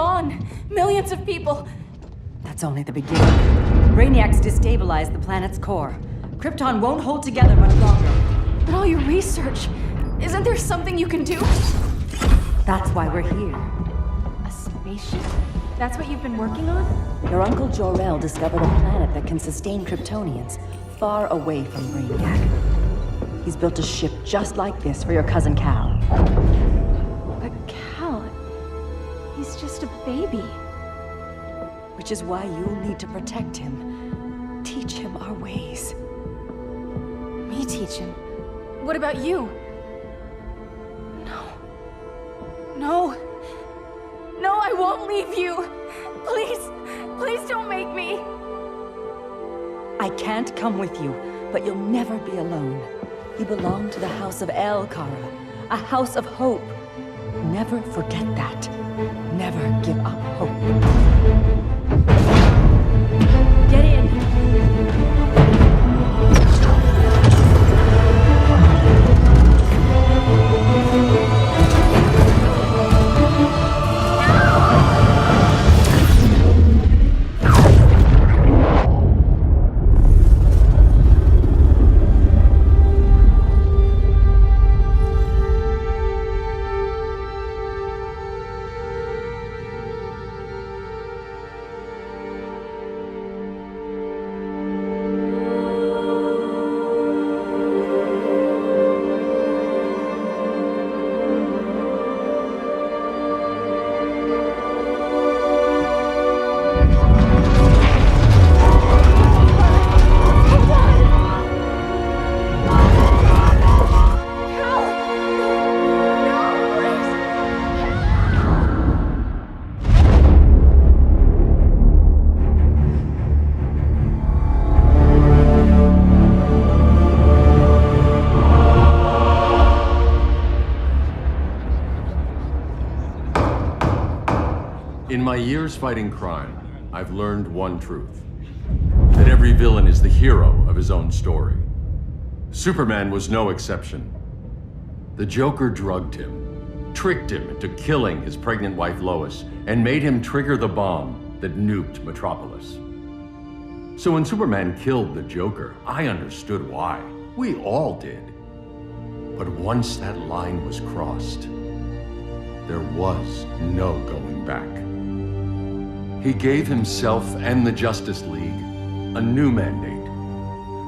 gone. Millions of people. That's only the beginning. Brainiacs destabilized the planet's core. Krypton won't hold together much longer. But all your research, isn't there something you can do? That's why we're here. A spaceship? That's what you've been working on? Your Uncle Jor-El discovered a planet that can sustain Kryptonians, far away from Brainiac. He's built a ship just like this for your cousin Cal. But Cal, he's just a baby. Which is why you'll need to protect him. Teach him our ways. Me teach him? What about you? No, I won't leave you. Please don't make me. I can't come with you, but you'll never be alone. You belong to the House of El, Kara, a house of hope. Never forget that. Never give up hope. Get in. In my years fighting crime, I've learned one truth. That every villain is the hero of his own story. Superman was no exception. The Joker drugged him, tricked him into killing his pregnant wife Lois, and made him trigger the bomb that nuked Metropolis. So when Superman killed the Joker, I understood why. We all did. But once that line was crossed, there was no going back. He gave himself and the Justice League a new mandate.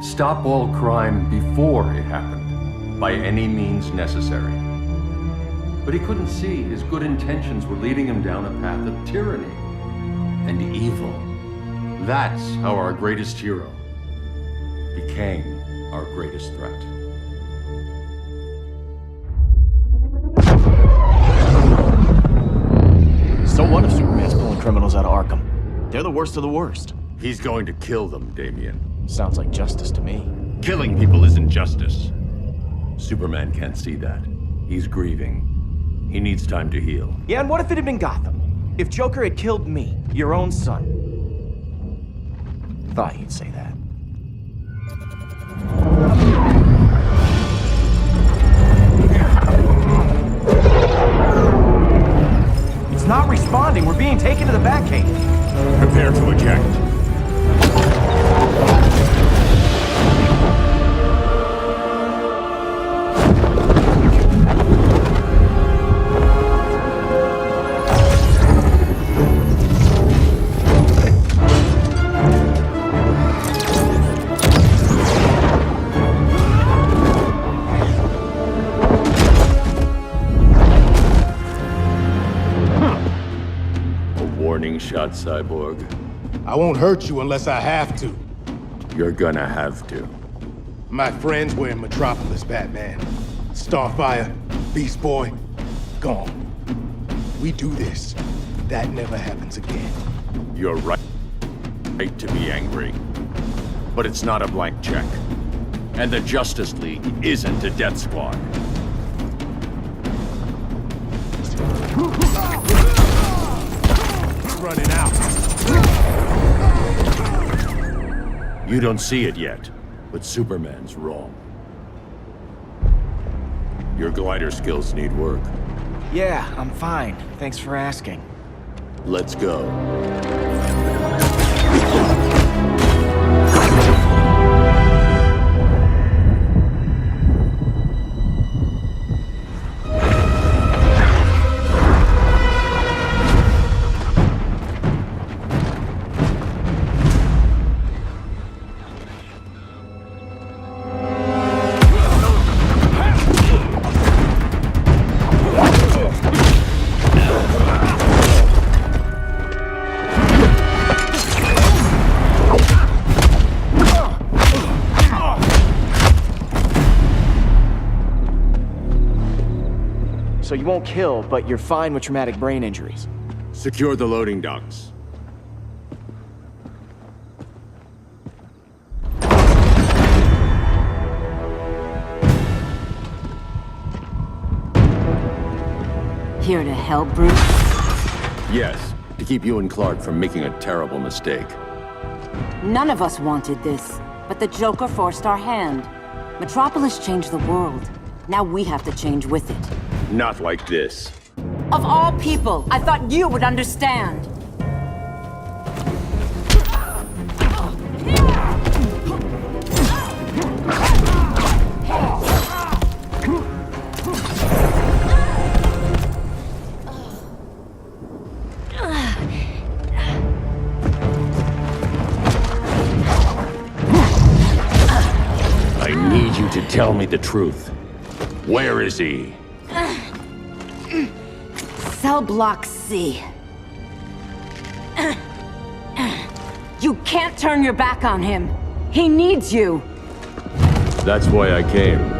Stop all crime before it happened, by any means necessary. But he couldn't see his good intentions were leading him down a path of tyranny and evil. That's how our greatest hero became our greatest threat. So what if Superman's pulling criminals out of Arkham? They're the worst of the worst. He's going to kill them, Damian. Sounds like justice to me. Killing people isn't justice. Superman can't see that. He's grieving. He needs time to heal. Yeah, and what if it had been Gotham? If Joker had killed me, your own son? Thought he'd say that. It's not responding. We're being taken to the Batcave. Prepare to eject. Shot, Cyborg. I won't hurt you unless I have to. You're gonna have to. My friends were in Metropolis, Batman. Starfire, Beast Boy, gone. We do this. That never happens again. You're right to be angry. But it's not a blank check. And the Justice League isn't a death squad. Running out. You don't see it yet, but Superman's wrong. Your glider skills need work. Yeah, I'm fine. Thanks for asking. Let's go. So you won't kill, but you're fine with traumatic brain injuries. Secure the loading docks. Here to help, Bruce? Yes, to keep you and Clark from making a terrible mistake. None of us wanted this, but the Joker forced our hand. Metropolis changed the world. Now we have to change with it. Not like this. Of all people, I thought you would understand. I need you to tell me the truth. Where is he? Cell Block C. You can't turn your back on him. He needs you. That's why I came.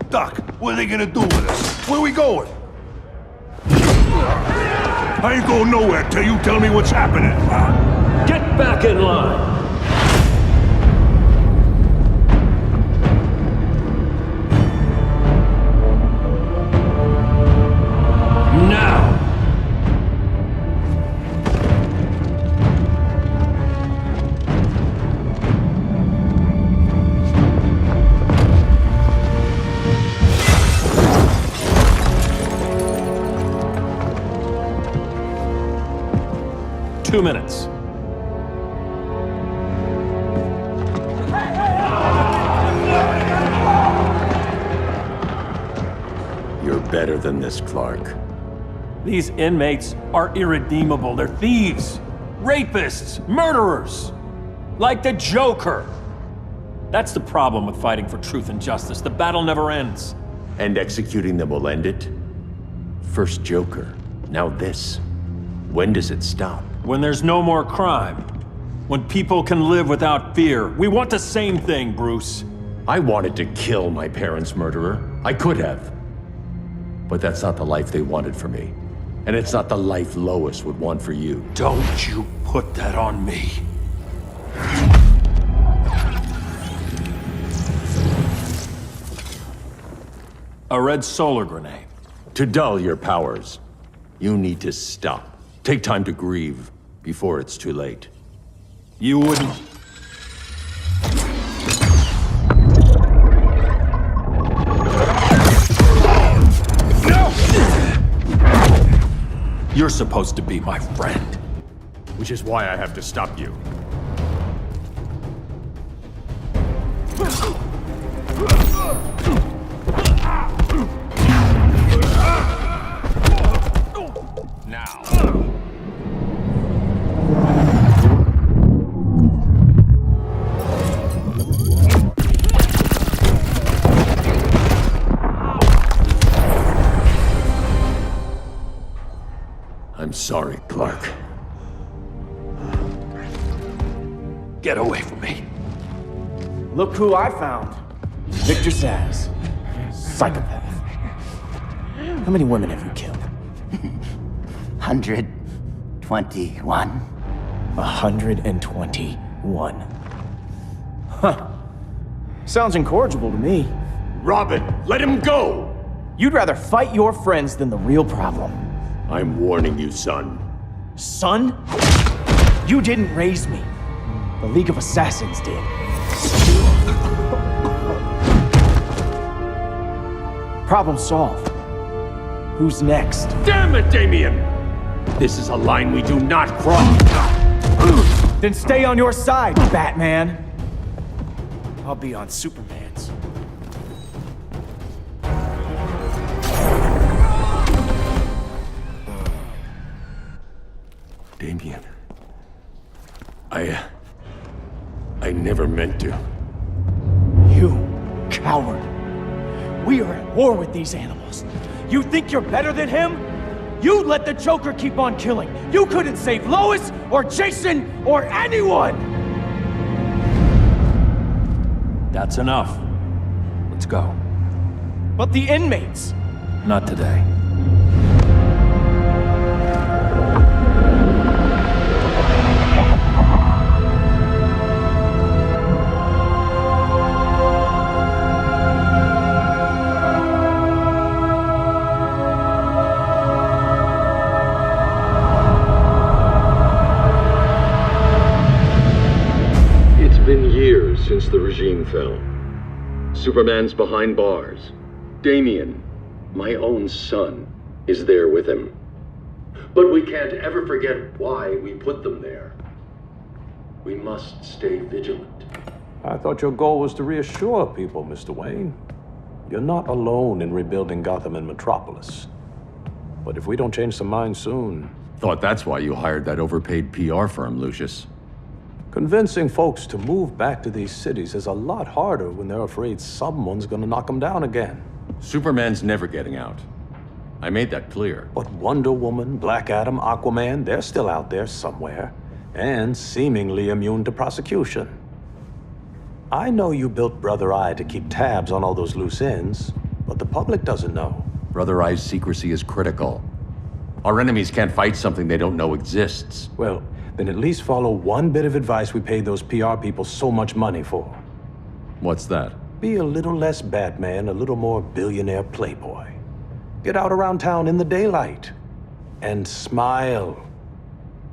Doc, what are they gonna do with us? Where we going? I ain't going nowhere till you tell me what's happening. Get back in line! Now! Two minutes. You're better than this, Clark. These inmates are irredeemable. They're thieves, rapists, murderers. Like the Joker. That's the problem with fighting for truth and justice. The battle never ends. And executing them will end it? First Joker, now this. When does it stop? When there's no more crime. When people can live without fear. We want the same thing, Bruce. I wanted to kill my parents' murderer. I could have. But that's not the life they wanted for me. And it's not the life Lois would want for you. Don't you put that on me. A red solar grenade. To dull your powers, you need to stop. Take time to grieve before it's too late. You wouldn't... No! You're supposed to be my friend. Which is why I have to stop you. Now. I'm sorry, Clark. Get away from me. Look who I found. Victor Zsasz. Psychopath. How many women have you killed? 121. 121. Huh. Sounds incorrigible to me. Robin, let him go! You'd rather fight your friends than the real problem. I'm warning you, son. Son? You didn't raise me. The League of Assassins did. Problem solved. Who's next? Damn it, Damien! This is a line we do not cross. Then stay on your side, Batman. I'll be on Superman's. Damien. I never meant to. You coward. We are at war with these animals. You think you're better than him? You let the Joker keep on killing. You couldn't save Lois, or Jason, or anyone! That's enough. Let's go. But the inmates! Not today. Since the regime fell. Superman's behind bars. Damien, my own son, is there with him. But we can't ever forget why we put them there. We must stay vigilant. I thought your goal was to reassure people, Mr. Wayne. You're not alone in rebuilding Gotham and Metropolis. But if we don't change some minds soon... Thought that's why you hired that overpaid PR firm, Lucius. Convincing folks to move back to these cities is a lot harder when they're afraid someone's gonna knock them down again. Superman's never getting out. I made that clear. But Wonder Woman, Black Adam, Aquaman, they're still out there somewhere. And seemingly immune to prosecution. I know you built Brother Eye to keep tabs on all those loose ends, but the public doesn't know. Brother Eye's secrecy is critical. Our enemies can't fight something they don't know exists. Well, then at least follow one bit of advice we paid those PR people so much money for. What's that? Be a little less Batman, a little more billionaire playboy. Get out around town in the daylight. And smile.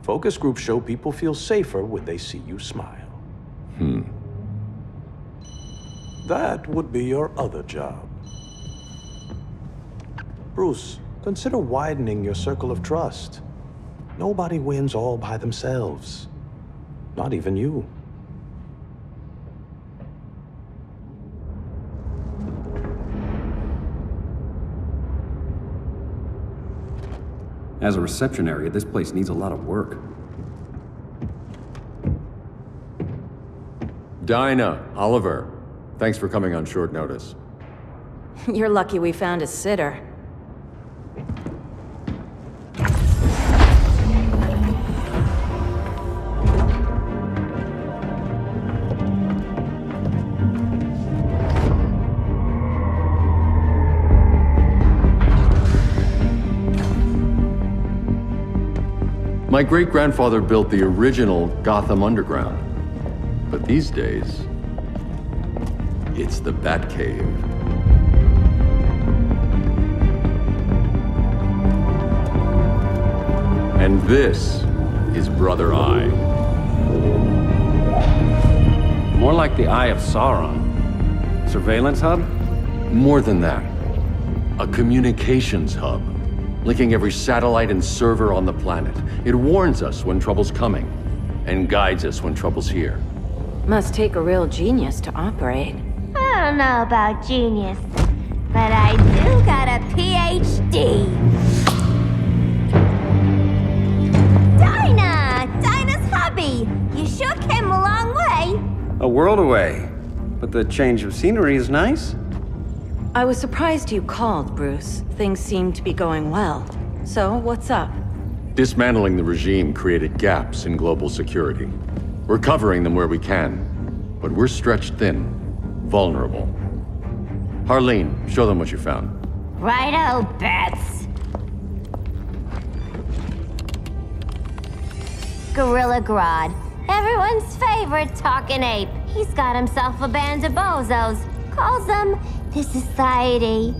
Focus groups show people feel safer when they see you smile. That would be your other job. Bruce, consider widening your circle of trust. Nobody wins all by themselves. Not even you. As a reception area, this place needs a lot of work. Dinah, Oliver, thanks for coming on short notice. You're lucky we found a sitter. My great-grandfather built the original Gotham Underground. But these days, it's the Batcave. And this is Brother Eye. More like the Eye of Sauron. Surveillance hub? More than that. A communications hub. Linking every satellite and server on the planet. It warns us when trouble's coming, and guides us when trouble's here. Must take a real genius to operate. I don't know about genius, but I do got a PhD. Dinah's hubby. You sure came a long way. A world away. But the change of scenery is nice. I was surprised you called, Bruce. Things seem to be going well. So, what's up? Dismantling the regime created gaps in global security. We're covering them where we can, but we're stretched thin, vulnerable. Harleen, show them what you found. Righto, Bats. Gorilla Grodd, everyone's favorite talking ape. He's got himself a band of bozos. Calls them the Society.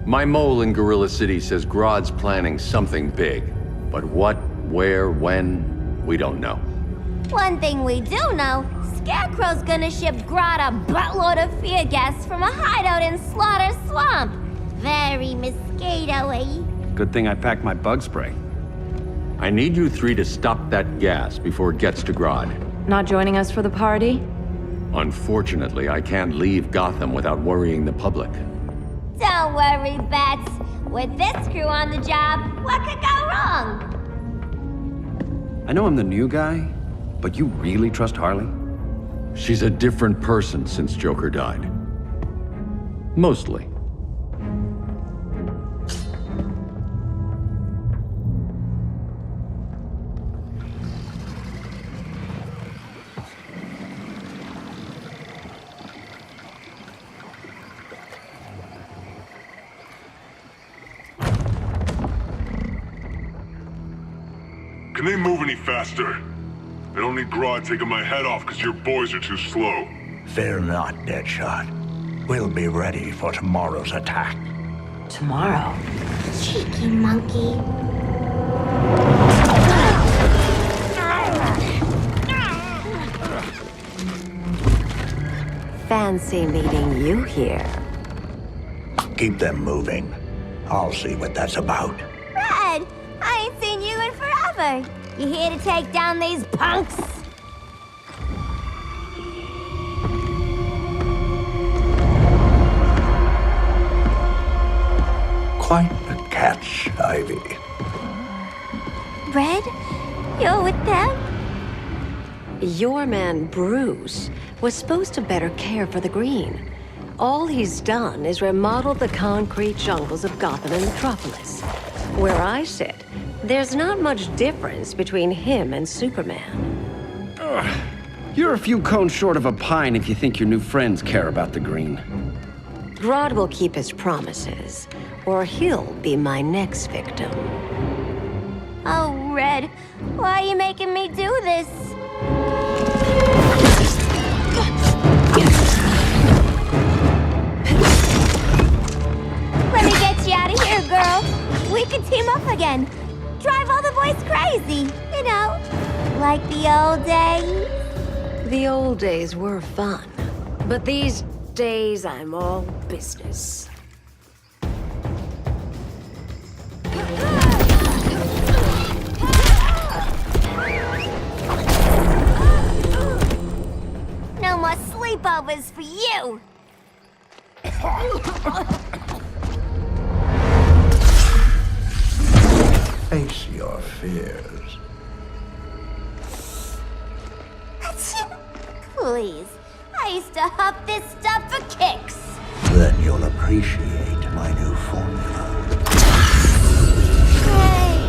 My mole in Gorilla City says Grodd's planning something big. But what, where, when, we don't know. One thing we do know, Scarecrow's gonna ship Grodd a buttload of fear gas from a hideout in Slaughter Swamp. Very mosquito-y. Good thing I packed my bug spray. I need you three to stop that gas before it gets to Grodd. Not joining us for the party? Unfortunately, I can't leave Gotham without worrying the public. Don't worry, Bats. With this crew on the job, what could go wrong? I know I'm the new guy, but you really trust Harley? She's a different person since Joker died. Mostly. Can they move any faster? I don't need Grodd taking my head off because your boys are too slow. Fear not, Deadshot. We'll be ready for tomorrow's attack. Tomorrow? Cheeky monkey. Fancy meeting you here. Keep them moving. I'll see what that's about. Red, I ain't seen you in forever. You here to take down these punks? Quite the catch, Ivy. Red, you're with them? Your man, Bruce, was supposed to better care for the green. All he's done is remodeled the concrete jungles of Gotham and Metropolis. Where I sit, there's not much difference between him and Superman. You're a few cones short of a pine if you think your new friends care about the green. Grodd will keep his promises, or he'll be my next victim. Oh, Red, why are you making me do this? Let me get you out of here, girl. We can team up again. Drive all the boys crazy, you know, like the old days. The old days were fun, but these days I'm all business. No more sleepovers for you. Face your fears. Please, I used to huff this stuff for kicks. Then you'll appreciate my new formula. Hey.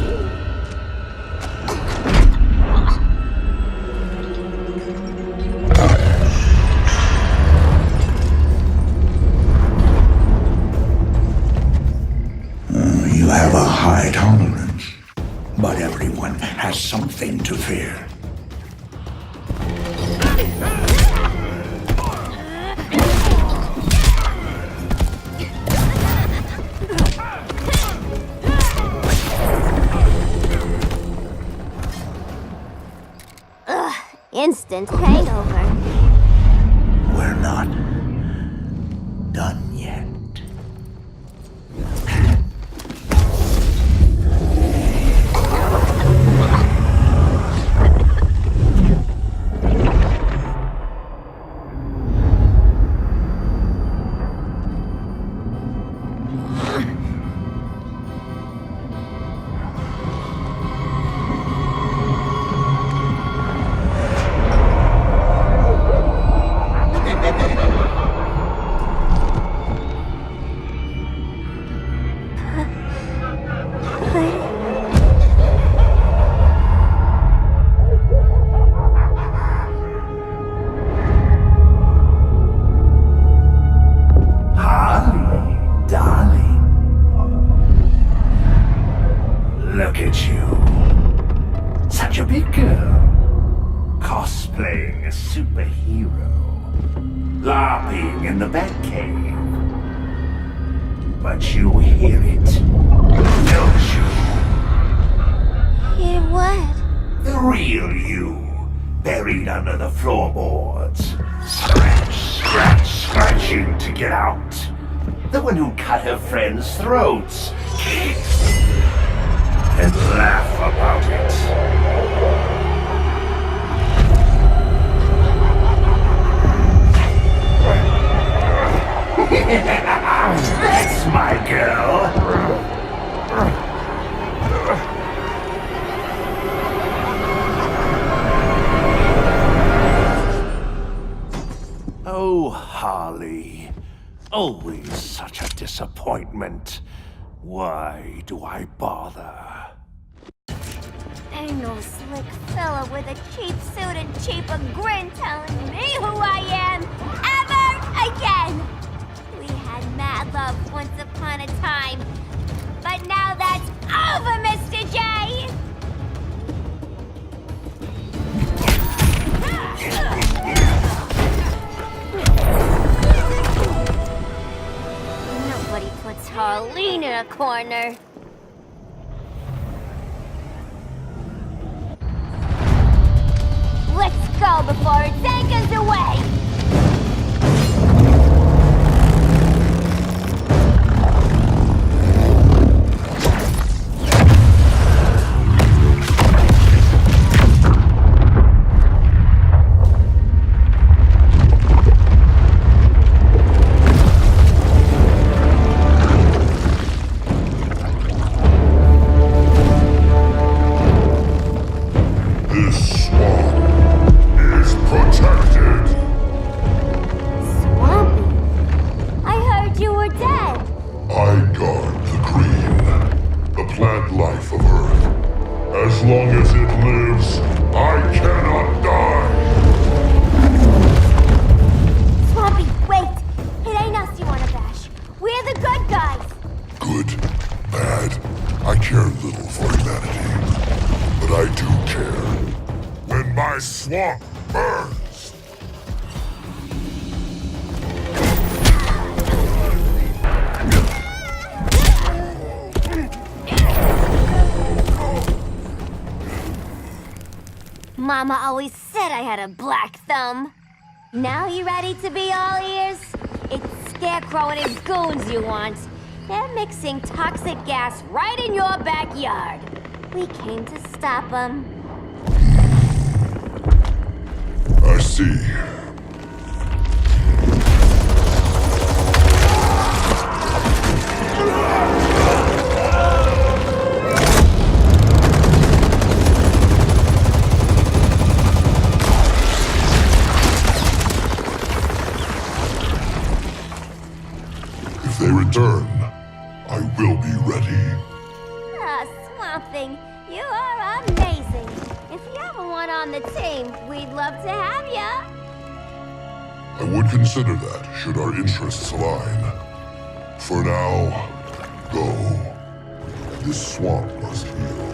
You have a high tolerance, but everyone has something to fear. Instant hangover. We're not done yet. But you hear it, don't you? Hear what? The real you, buried under the floorboards. Scratch, scratch, scratching to get out. The one who cut her friends' throats. And laugh about it. That's my girl. Oh, Harley. Always such a disappointment. Why do I bother? Ain't no slick fella with a cheap suit and cheaper grin telling me who I am ever again. We had mad love once upon a time, but now that's over, Mr. J. Nobody puts Harleen in a corner. Let's go before it takes us away! Mama always said I had a black thumb. Now you ready to be all ears? It's Scarecrow and his goons you want. They're mixing toxic gas right in your backyard. We came to stop them. I see. If they return, I will be ready. Ah, Swamp Thing, you are amazing. If you ever want on the team, we'd love to have ya. I would consider that, should our interests align. For now, go. This swamp must heal.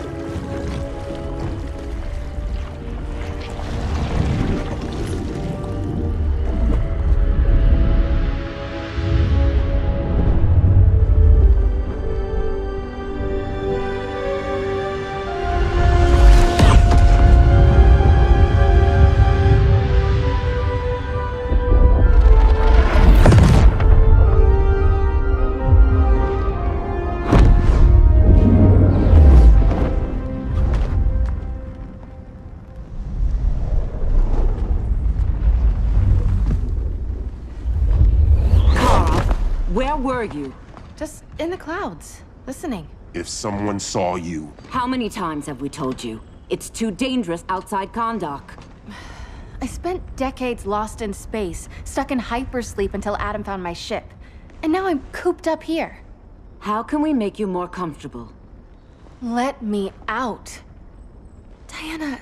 Where were you? Just in the clouds, listening. If someone saw you... How many times have we told you? It's too dangerous outside Kahndaq. I spent decades lost in space, stuck in hypersleep until Adam found my ship. And now I'm cooped up here. How can we make you more comfortable? Let me out. Diana,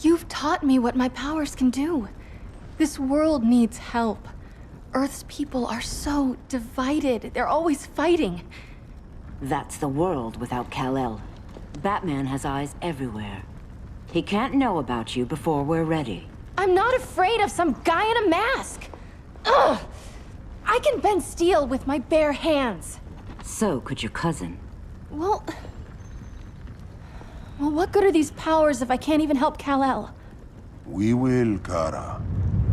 you've taught me what my powers can do. This world needs help. Earth's people are so divided. They're always fighting. That's the world without Kal-El. Batman has eyes everywhere. He can't know about you before we're ready. I'm not afraid of some guy in a mask. Ugh! I can bend steel with my bare hands. So could your cousin. Well, what good are these powers if I can't even help Kal-El? We will, Kara.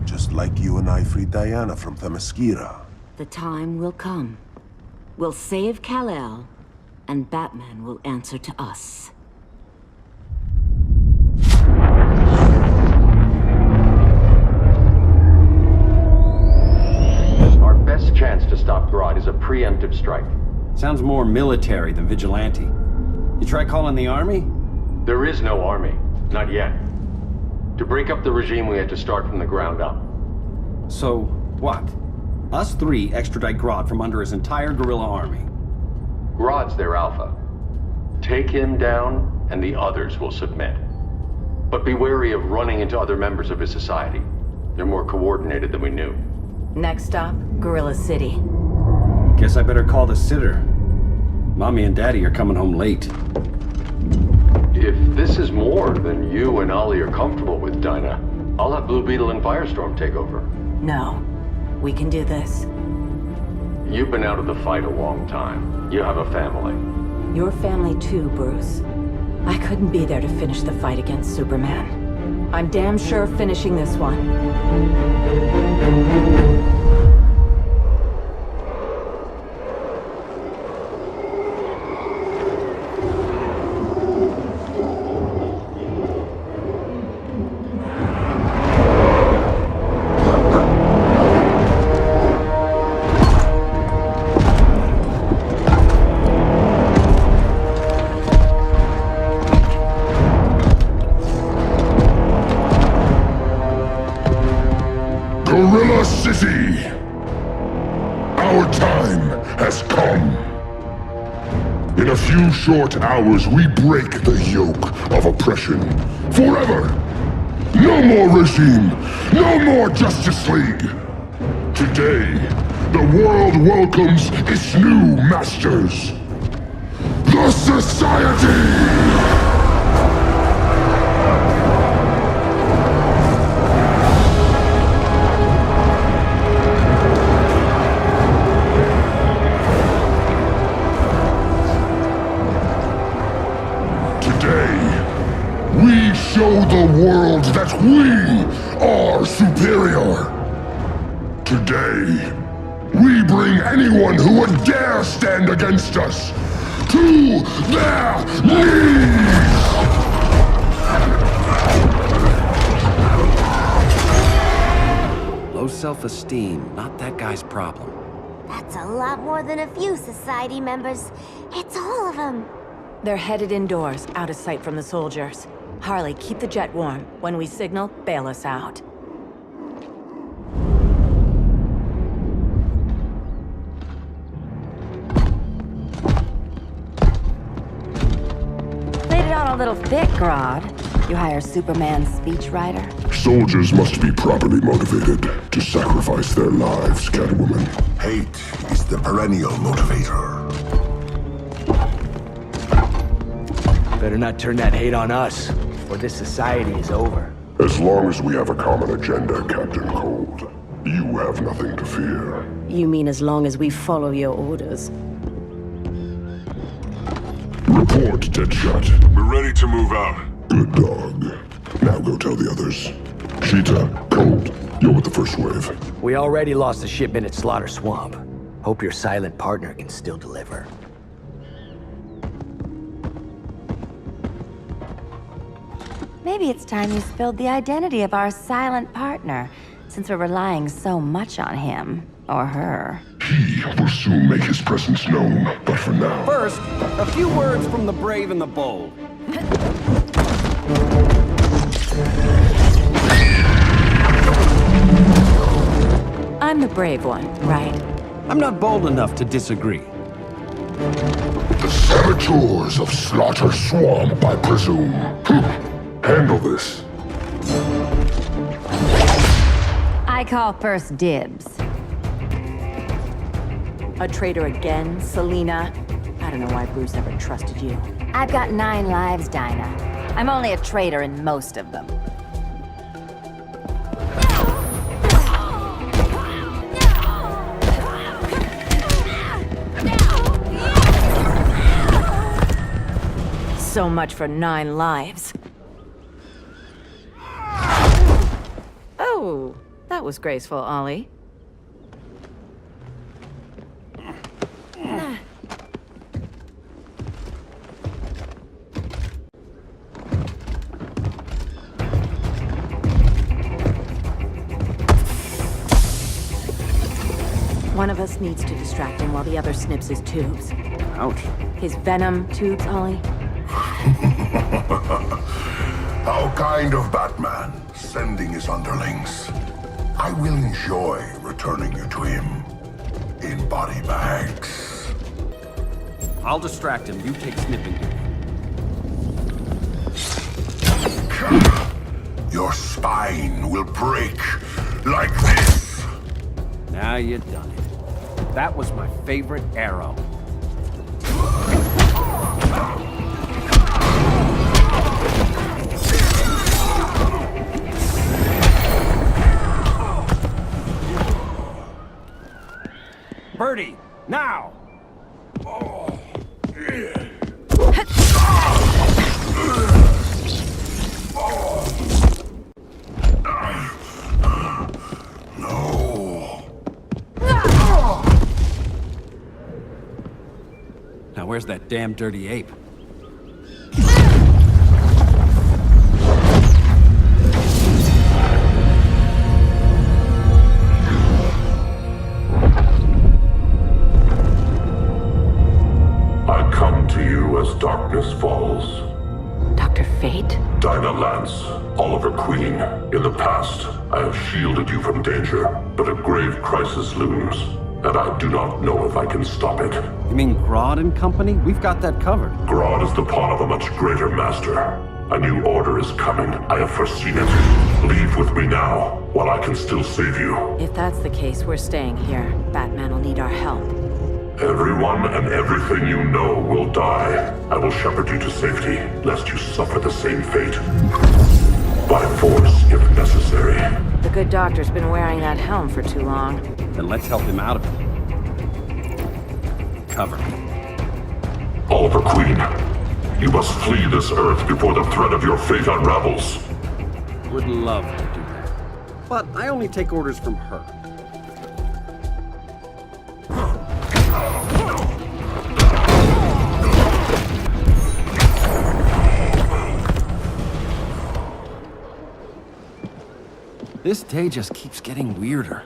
Just like you and I freed Diana from Themyscira. The time will come. We'll save Kal-El, and Batman will answer to us. Our best chance to stop Grodd is a preemptive strike. Sounds more military than vigilante. You try calling the army? There is no army. Not yet. To break up the regime, we had to start from the ground up. So, what? Us three extradite Grodd from under his entire guerrilla army. Grodd's their alpha. Take him down, and the others will submit. But be wary of running into other members of his society. They're more coordinated than we knew. Next stop, Gorilla City. Guess I better call the sitter. Mommy and Daddy are coming home late. If this is more than you and Ollie are comfortable with, Dinah, I'll have Blue Beetle and Firestorm take over. No. We can do this. You've been out of the fight a long time. You have a family. Your family too, Bruce. I couldn't be there to finish the fight against Superman. I'm damn sure finishing this one. Gorilla City! Our time has come. In a few short hours, we break the yoke of oppression. Forever! No more regime! No more Justice League! Today, the world welcomes its new masters. The Society! Show the world that we are superior. Today, we bring anyone who would dare stand against us to their knees! Low self-esteem, not that guy's problem. That's a lot more than a few society members. It's all of them. They're headed indoors, out of sight from the soldiers. Harley, keep the jet warm. When we signal, bail us out. Played it on a little thick, Grodd. You hire Superman's speechwriter? Soldiers must be properly motivated to sacrifice their lives, Catwoman. Hate is the perennial motivator. Better not turn that hate on us, or this society is over. As long as we have a common agenda, Captain Cold, you have nothing to fear. You mean as long as we follow your orders? Report, Deadshot. We're ready to move out. Good dog. Now go tell the others. Cheetah, Cold, you're with the first wave. We already lost a shipment at Slaughter Swamp. Hope your silent partner can still deliver. Maybe it's time you spilled the identity of our silent partner, since we're relying so much on him, or her. He will soon make his presence known, but for now... First, a few words from the brave and the bold. I'm the brave one, right? I'm not bold enough to disagree. The saboteurs of Slaughter Swamp, I presume. Handle this. I call first dibs. A traitor again, Selina? I don't know why Bruce ever trusted you. I've got 9 lives, Dinah. I'm only a traitor in most of them. So much for 9 lives. Oh, that was graceful, Ollie. One of us needs to distract him while the other snips his tubes. Ouch. His venom tubes, Ollie. How kind of Batman, sending his underlings. I will enjoy returning you to him in body bags. I'll distract him. You take snipping duty. Your spine will break like this. Now you done it. That was my favorite arrow. Birdie, now! Now where's that damn dirty ape? I come to you as darkness falls. Dr. Fate? Dinah Lance, Oliver Queen. In the past, I have shielded you from danger, but a grave crisis looms, and I do not know if I can stop it. You mean Grodd and company? We've got that covered. Grodd is the pawn of a much greater master. A new order is coming. I have foreseen it. Leave with me now, while I can still save you. If that's the case, we're staying here. Batman will need our help. Everyone and everything you know will die. I will shepherd you to safety, lest you suffer the same fate. By force, if necessary. The good doctor's been wearing that helm for too long. Then let's help him out of it. Cover me. Oliver Queen, you must flee this Earth before the threat of your fate unravels. Would love to do that. But I only take orders from her. This day just keeps getting weirder.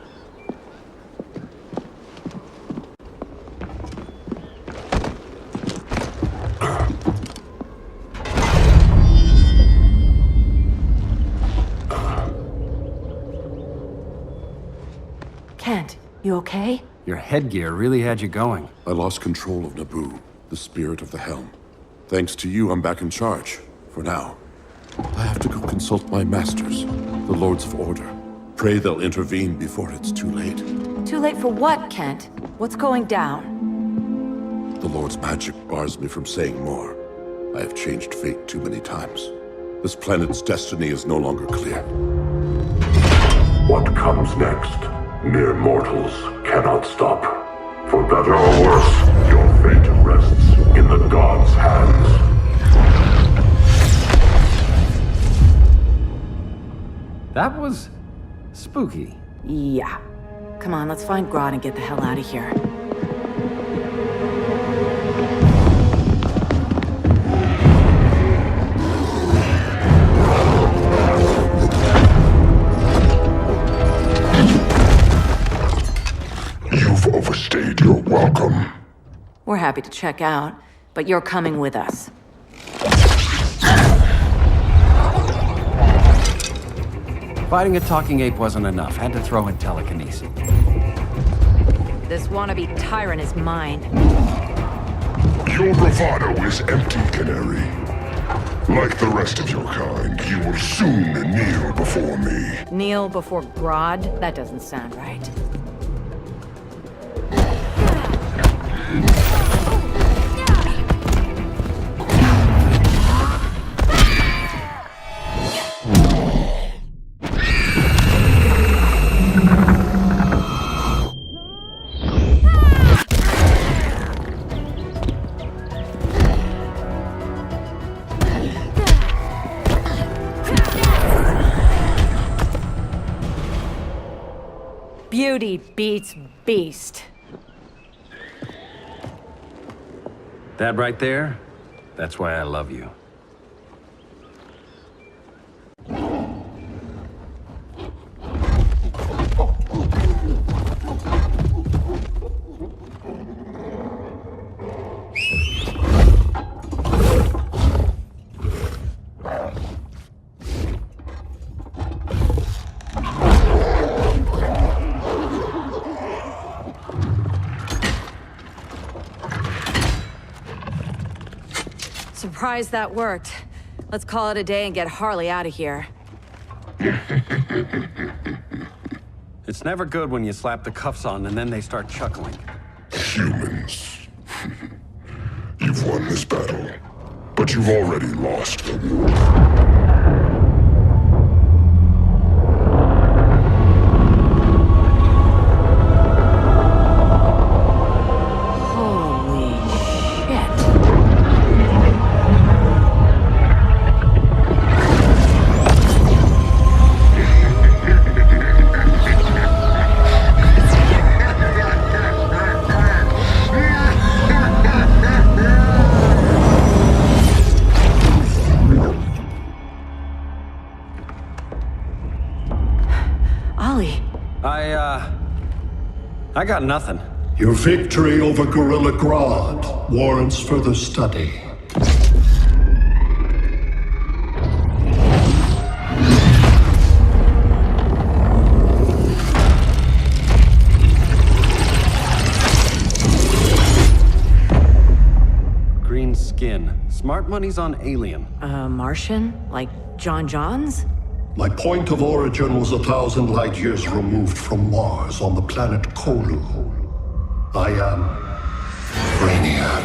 Kent, you okay? Your headgear really had you going. I lost control of Naboo, the spirit of the helm. Thanks to you, I'm back in charge. For now. I have to go consult my masters, the Lords of Order. Pray they'll intervene before it's too late. Too late for what, Kent? What's going down? The Lord's magic bars me from saying more. I have changed fate too many times. This planet's destiny is no longer clear. What comes next, mere mortals cannot stop. For better or worse, your fate rests in the gods' hands. That was spooky. Yeah. Come on, let's find Grodd and get the hell out of here. You've overstayed your welcome. We're happy to check out, but you're coming with us. Fighting a talking ape wasn't enough. Had to throw in telekinesis. This wannabe tyrant is mine. Your bravado is empty, Canary. Like the rest of your kind, you will soon kneel before me. Kneel before Grodd? That doesn't sound right. Beauty beats beast. That right there, that's why I love you. Surprised that worked. Let's call it a day and get Harley out of here. It's never good when you slap the cuffs on and then they start chuckling. Humans. You've won this battle, but you've already lost them. I got nothing. Your victory over Gorilla Grodd warrants further study. Green skin. Smart money's on alien. Martian? Like John Johns? My point of origin was 1,000 light years removed from Mars on the planet Kolu. I am Brainiac.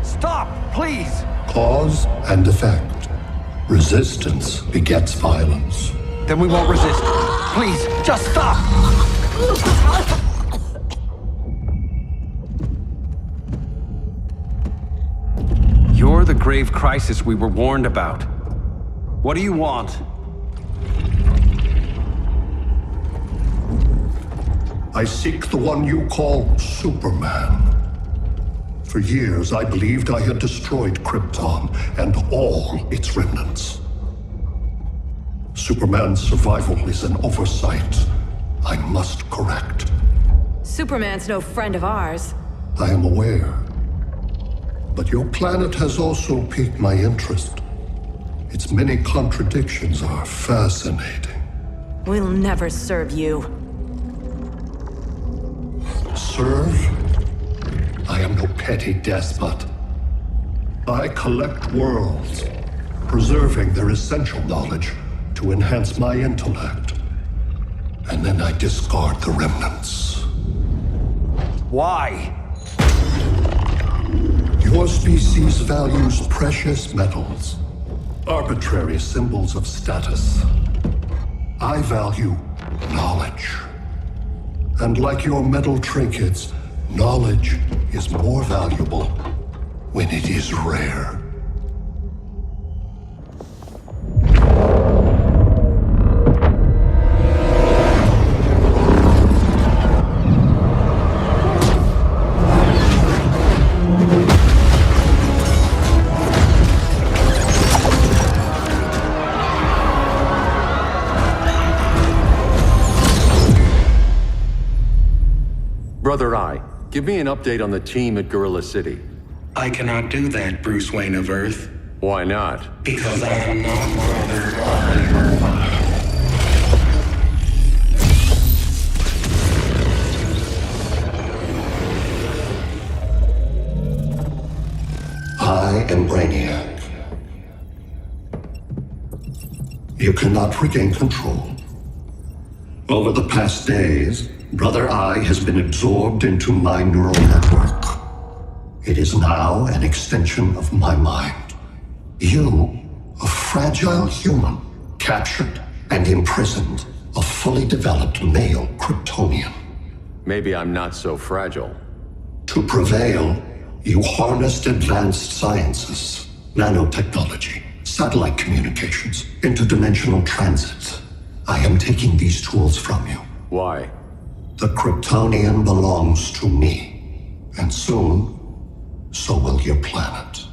Stop, please! Cause and effect. Resistance begets violence. Then we won't resist. Please, just stop! You're the grave crisis we were warned about. What do you want? I seek the one you call Superman. For years, I believed I had destroyed Krypton and all its remnants. Superman's survival is an oversight I must correct. Superman's no friend of ours. I am aware. But your planet has also piqued my interest. Its many contradictions are fascinating. We'll never serve you. Serve? I am no petty despot. I collect worlds, preserving their essential knowledge to enhance my intellect. And then I discard the remnants. Why? Your species values precious metals, arbitrary symbols of status. I value knowledge. And like your metal trinkets, knowledge is more valuable when it is rare. Brother Eye, give me an update on the team at Gorilla City. I cannot do that, Bruce Wayne of Earth. Why not? Because I am not Brother Eye. I am Brainiac. You cannot regain control. Over the past days, Brother Eye has been absorbed into my neural network. It is now an extension of my mind. You, a fragile human, captured and imprisoned a fully developed male Kryptonian. Maybe I'm not so fragile. To prevail, you harnessed advanced sciences, nanotechnology, satellite communications, interdimensional transit. I am taking these tools from you. Why? The Kryptonian belongs to me, and soon, so will your planet.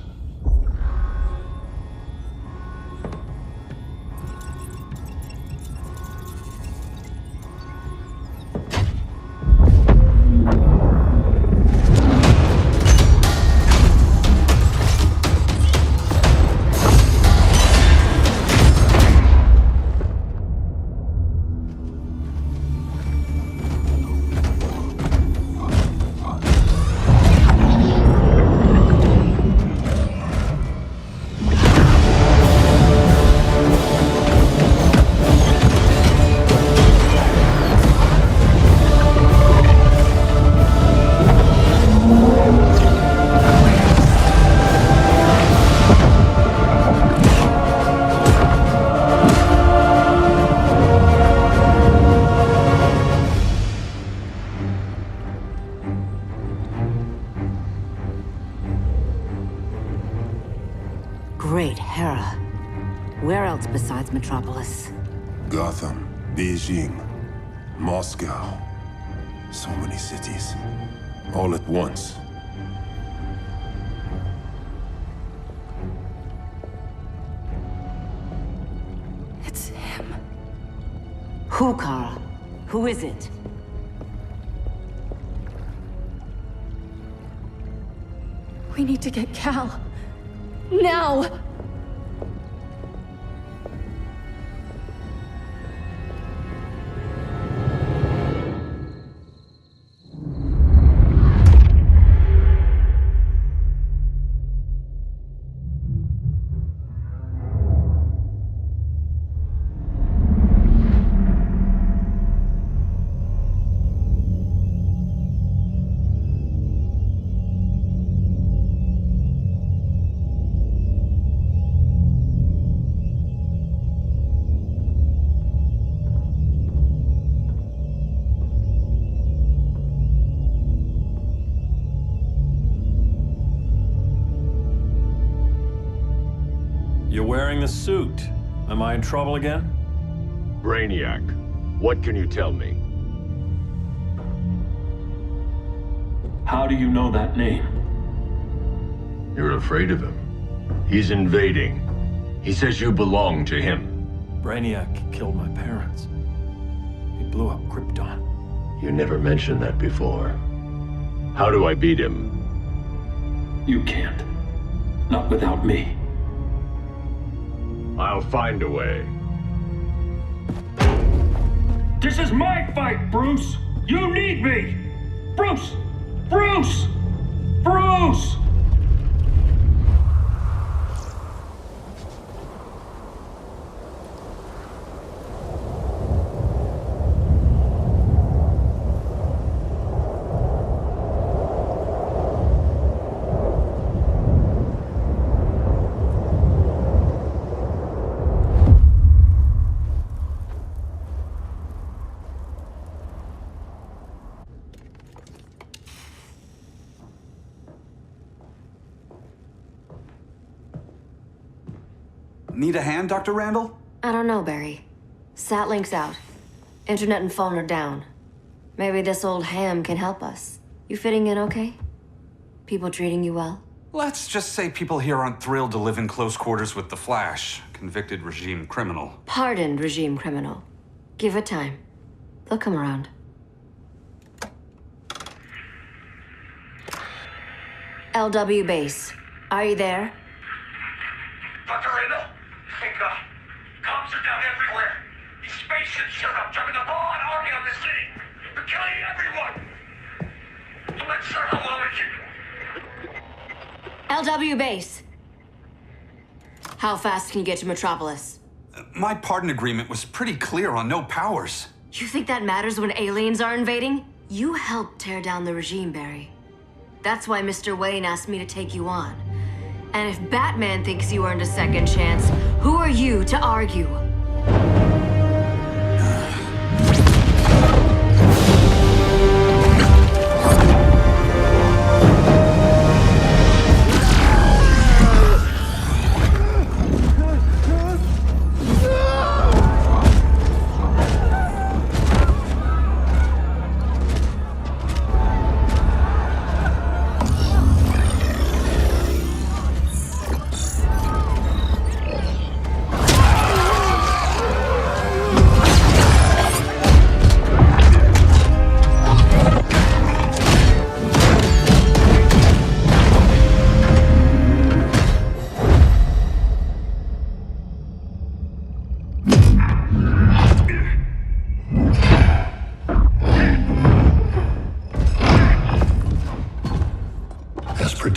Great Hera. Where else besides Metropolis? Gotham, Beijing, Moscow. So many cities. All at once. It's him. Who, Kara? Who is it? We need to get Cal. Now! You're wearing the suit. Am I in trouble again? Brainiac, what can you tell me? How do you know that name? You're afraid of him. He's invading. He says you belong to him. Brainiac killed my parents. He blew up Krypton. You never mentioned that before. How do I beat him? You can't. Not without me. I'll find a way. This is my fight, Bruce! You need me! Bruce! Bruce! Bruce! Need a hand, Dr. Randall? I don't know, Barry. Sat link's out. Internet and phone are down. Maybe this old ham can help us. You fitting in okay? People treating you well? Let's just say people here aren't thrilled to live in close quarters with the Flash, convicted regime criminal. Pardoned regime criminal. Give it time. They'll come around. LW base. Are you there? Dr. Randall? Thank God. Cops are down everywhere. These spaceships showed up, driving a ball and army on the city. They're killing everyone. I'm not sure how long it can... LW base. How fast can you get to Metropolis? My pardon agreement was pretty clear on no powers. You think that matters when aliens are invading? You helped tear down the regime, Barry. That's why Mr. Wayne asked me to take you on. And if Batman thinks you earned a second chance, who are you to argue?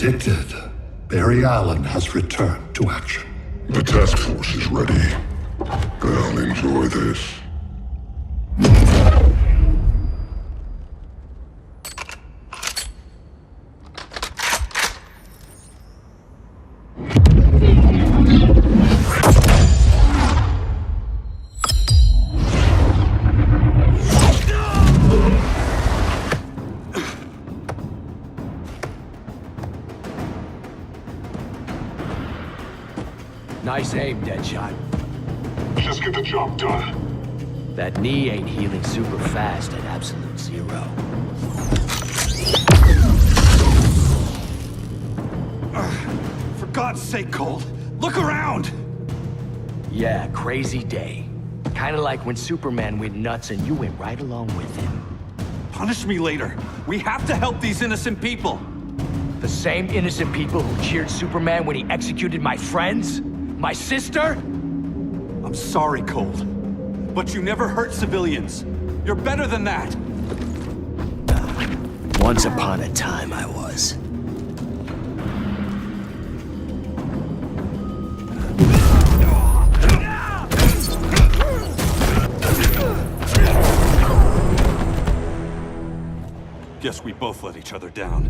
predicted, Barry Allen has returned to action. The task force is ready. I'll enjoy this. Nice aim, Deadshot. Just get the job done. That knee ain't healing super fast at absolute zero. For God's sake, Cole, look around! Yeah, crazy day. Kinda like when Superman went nuts and you went right along with him. Punish me later. We have to help these innocent people. The same innocent people who cheered Superman when he executed my friends? My sister? I'm sorry, Cole, but you never hurt civilians. You're better than that. Once upon a time, I was. Guess we both let each other down.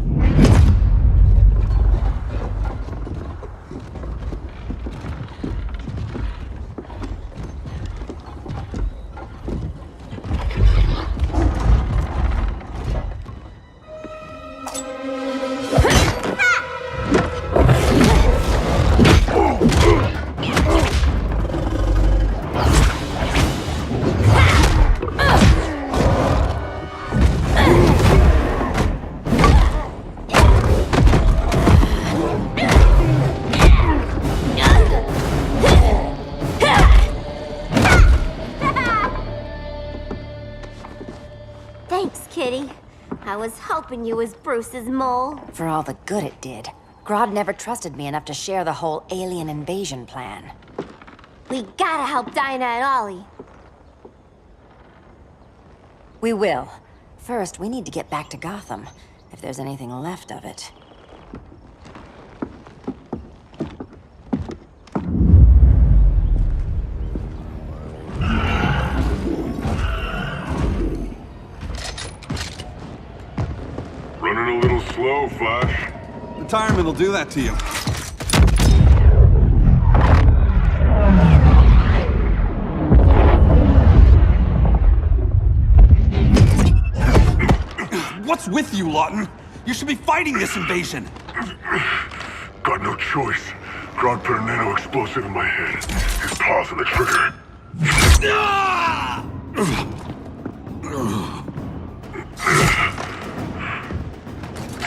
I was hoping you was Bruce's mole. For all the good it did. Grodd never trusted me enough to share the whole alien invasion plan. We gotta help Dinah and Ollie. We will. First, we need to get back to Gotham, if there's anything left of it. Running a little slow, Flash. Retirement will do that to you. What's with you, Lawton? You should be fighting this invasion. Got no choice. Grodd put a nano explosive in my head. His paws on the trigger.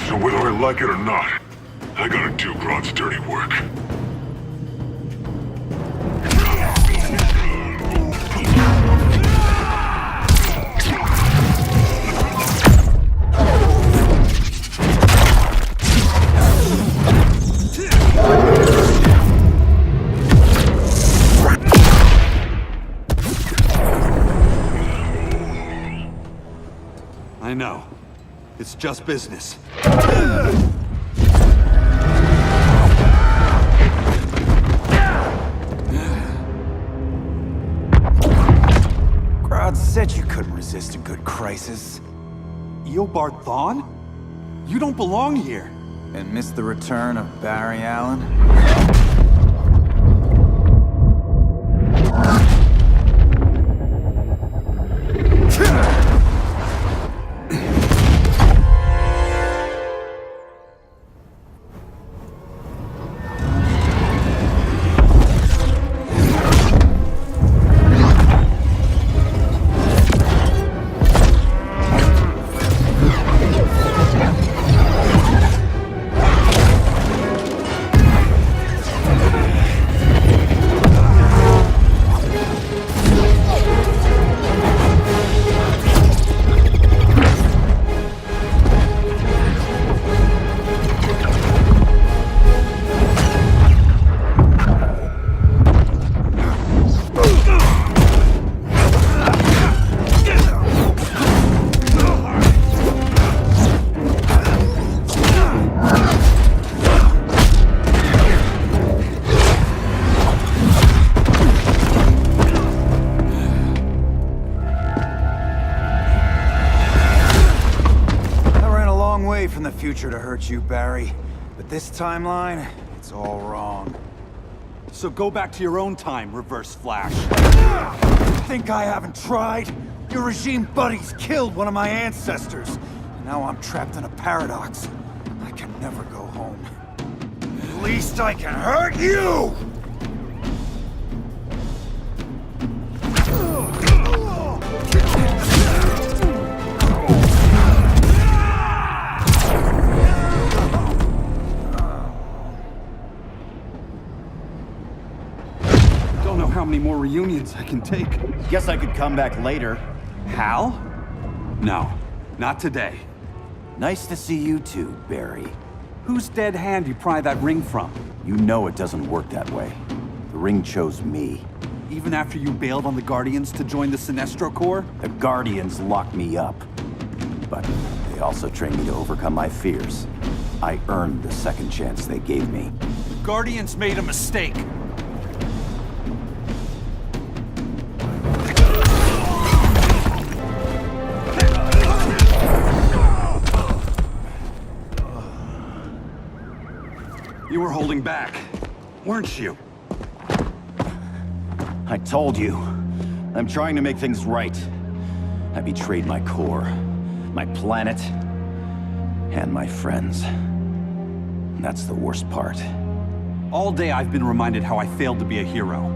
So whether I like it or not, I gotta do Grodd's dirty work. I know. It's just business. Grodd said you couldn't resist a good crisis. Eobard Thawne? You don't belong here. And miss the return of Barry Allen? future to hurt you, Barry. But this timeline, it's all wrong. So go back to your own time, Reverse Flash. Think I haven't tried? Your regime buddies killed one of my ancestors. And now I'm trapped in a paradox. I can never go home. At least I can hurt you! Don't know how many more reunions I can take. Guess I could come back later. Hal? No, not today. Nice to see you too, Barry. Whose dead hand you pry that ring from? You know it doesn't work that way. The ring chose me. Even after you bailed on the Guardians to join the Sinestro Corps? The Guardians locked me up. But they also trained me to overcome my fears. I earned the second chance they gave me. The Guardians made a mistake. You were holding back, weren't you? I told you. I'm trying to make things right. I betrayed my core, my planet, and my friends. And that's the worst part. All day I've been reminded how I failed to be a hero.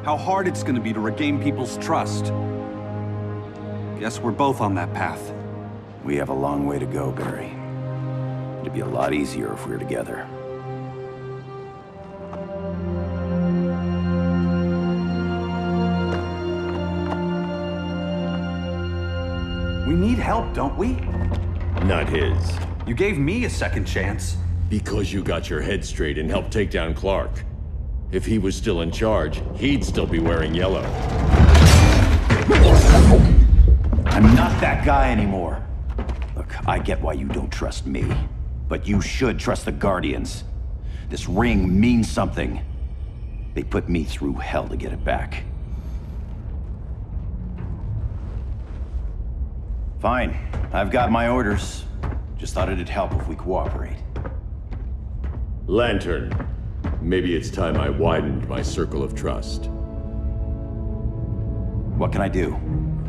How hard it's gonna be to regain people's trust. Guess we're both on that path. We have a long way to go, Barry. It'd be a lot easier if we were together. We need help, don't we? Not his. You gave me a second chance. Because you got your head straight and helped take down Clark. If he was still in charge, he'd still be wearing yellow. I'm not that guy anymore. Look, I get why you don't trust me. But you should trust the Guardians. This ring means something. They put me through hell to get it back. Fine. I've got my orders. Just thought it'd help if we cooperate. Lantern. Maybe it's time I widened my circle of trust. What can I do?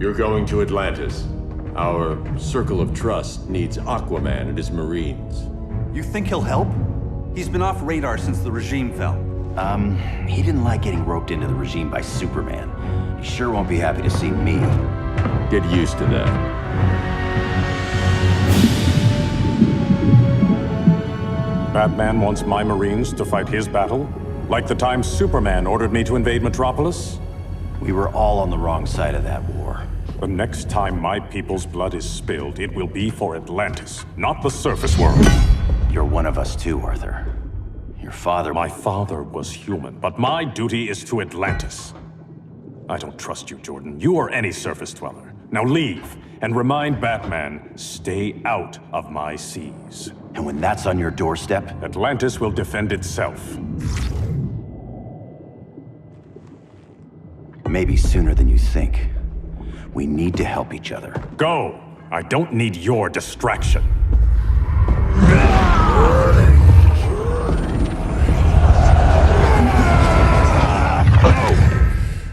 You're going to Atlantis. Our circle of trust needs Aquaman and his Marines. You think he'll help? He's been off radar since the regime fell. He didn't like getting roped into the regime by Superman. He sure won't be happy to see me. Get used to that. Batman wants my Marines to fight his battle? Like the time Superman ordered me to invade Metropolis? We were all on the wrong side of that war. The next time my people's blood is spilled, it will be for Atlantis, not the surface world. You're one of us too, Arthur. Your father... My father was human, but my duty is to Atlantis. I don't trust you, Jordan. You or any surface dweller. Now leave, and remind Batman, stay out of my seas. And when that's on your doorstep? Atlantis will defend itself. Maybe sooner than you think. We need to help each other. Go! I don't need your distraction.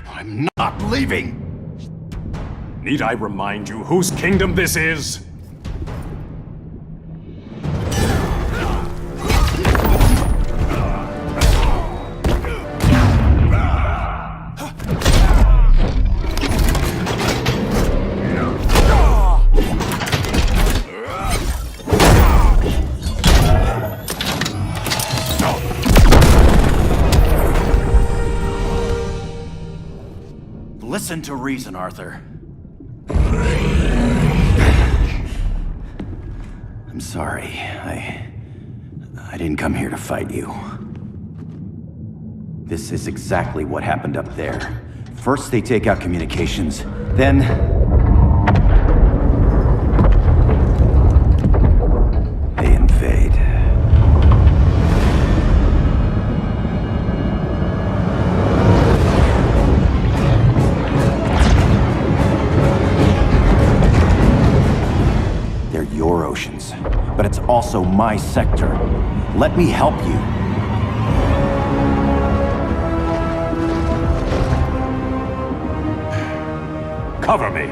I'm not leaving! Need I remind you whose kingdom this is? Listen to reason, Arthur. I'm sorry. I didn't come here to fight you. This is exactly what happened up there. First they take out communications, then... they invade. They're your oceans, but it's also my sector. Let me help you. Cover me.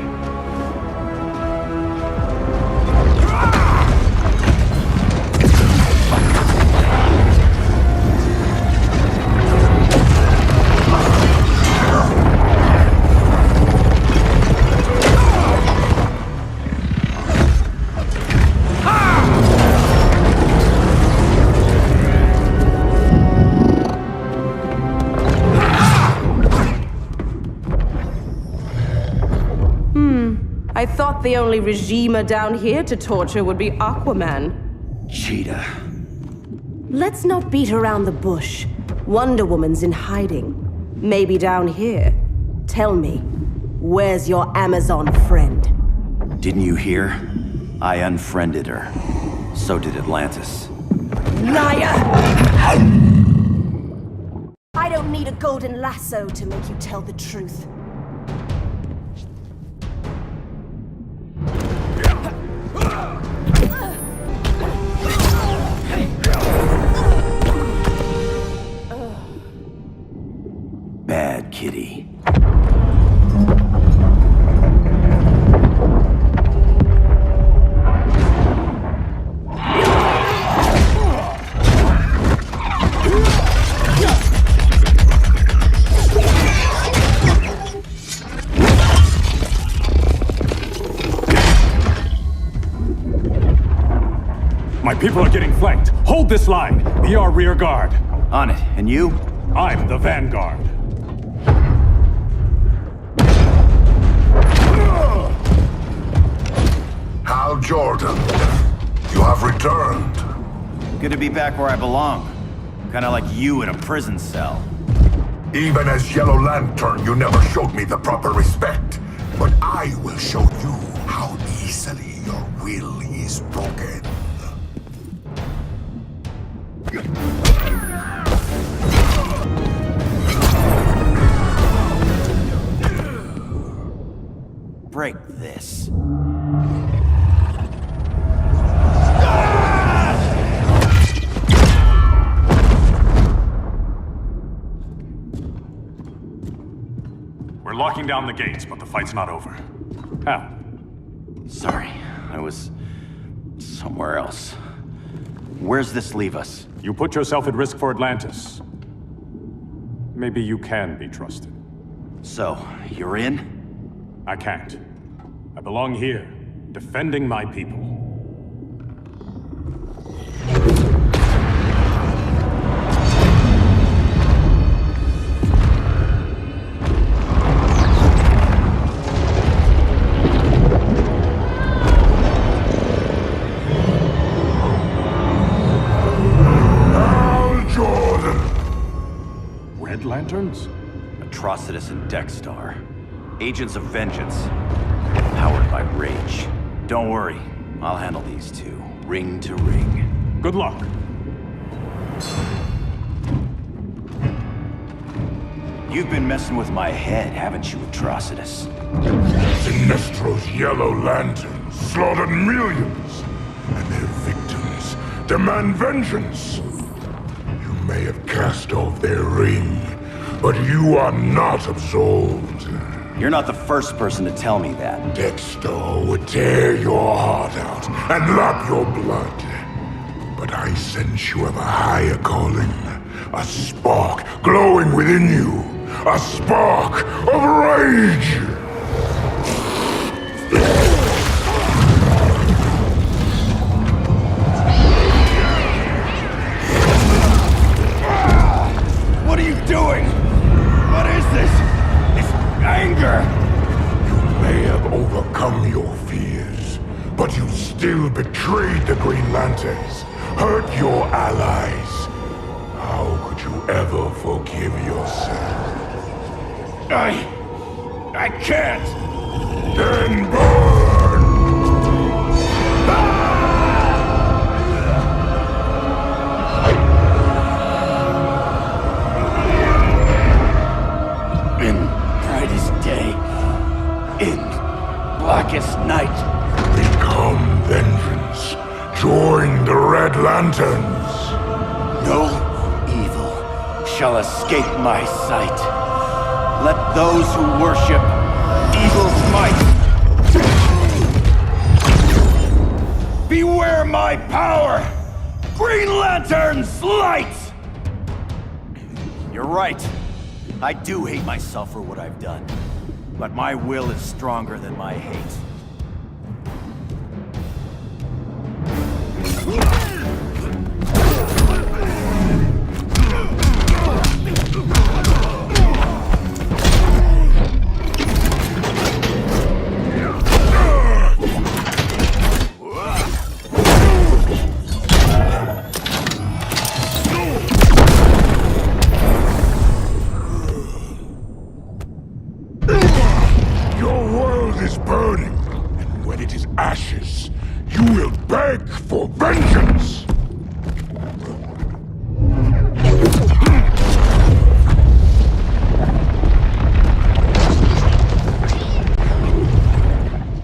I thought the only regimer down here to torture would be Aquaman. Cheetah. Let's not beat around the bush. Wonder Woman's in hiding. Maybe down here. Tell me, where's your Amazon friend? Didn't you hear? I unfriended her. So did Atlantis. Liar! I don't need a golden lasso to make you tell the truth. Bad kitty. My people are getting flanked. Hold this line. Be our rear guard. On it. And you? I'm the vanguard. Hal Jordan, you have returned. Good to be back where I belong. Kinda like you in a prison cell. Even as Yellow Lantern, you never showed me the proper respect. But I will show you how easily your will is broken. Break this. We're locking down the gates, but the fight's not over. Hal. Sorry, I was somewhere else. Where's this leave us? You put yourself at risk for Atlantis. Maybe you can be trusted. So, you're in? I can't. I belong here, defending my people. Lanterns? Atrocitus and Dexstar. Agents of Vengeance. Powered by rage. Don't worry, I'll handle these two, ring to ring. Good luck. You've been messing with my head, haven't you, Atrocitus? Sinestro's Yellow Lanterns slaughtered millions, and their victims demand vengeance. You may have cast off their ring, but you are not absolved. You're not the first person to tell me that. Dexter would tear your heart out and lap your blood. But I sense you have a higher calling. A spark glowing within you. A spark of rage! What are you doing? What is this? This anger! You may have overcome your fears, but you still betrayed the Green Lanterns, hurt your allies. How could you ever forgive yourself? I can't! Then burn! In brightest day, in blackest night. Become vengeance. Join the Red Lanterns. No evil shall escape my sight. Let those who worship evil's might beware my power! Green Lantern's light! You're right. I do hate myself for what I've done. But my will is stronger than my hate. For vengeance!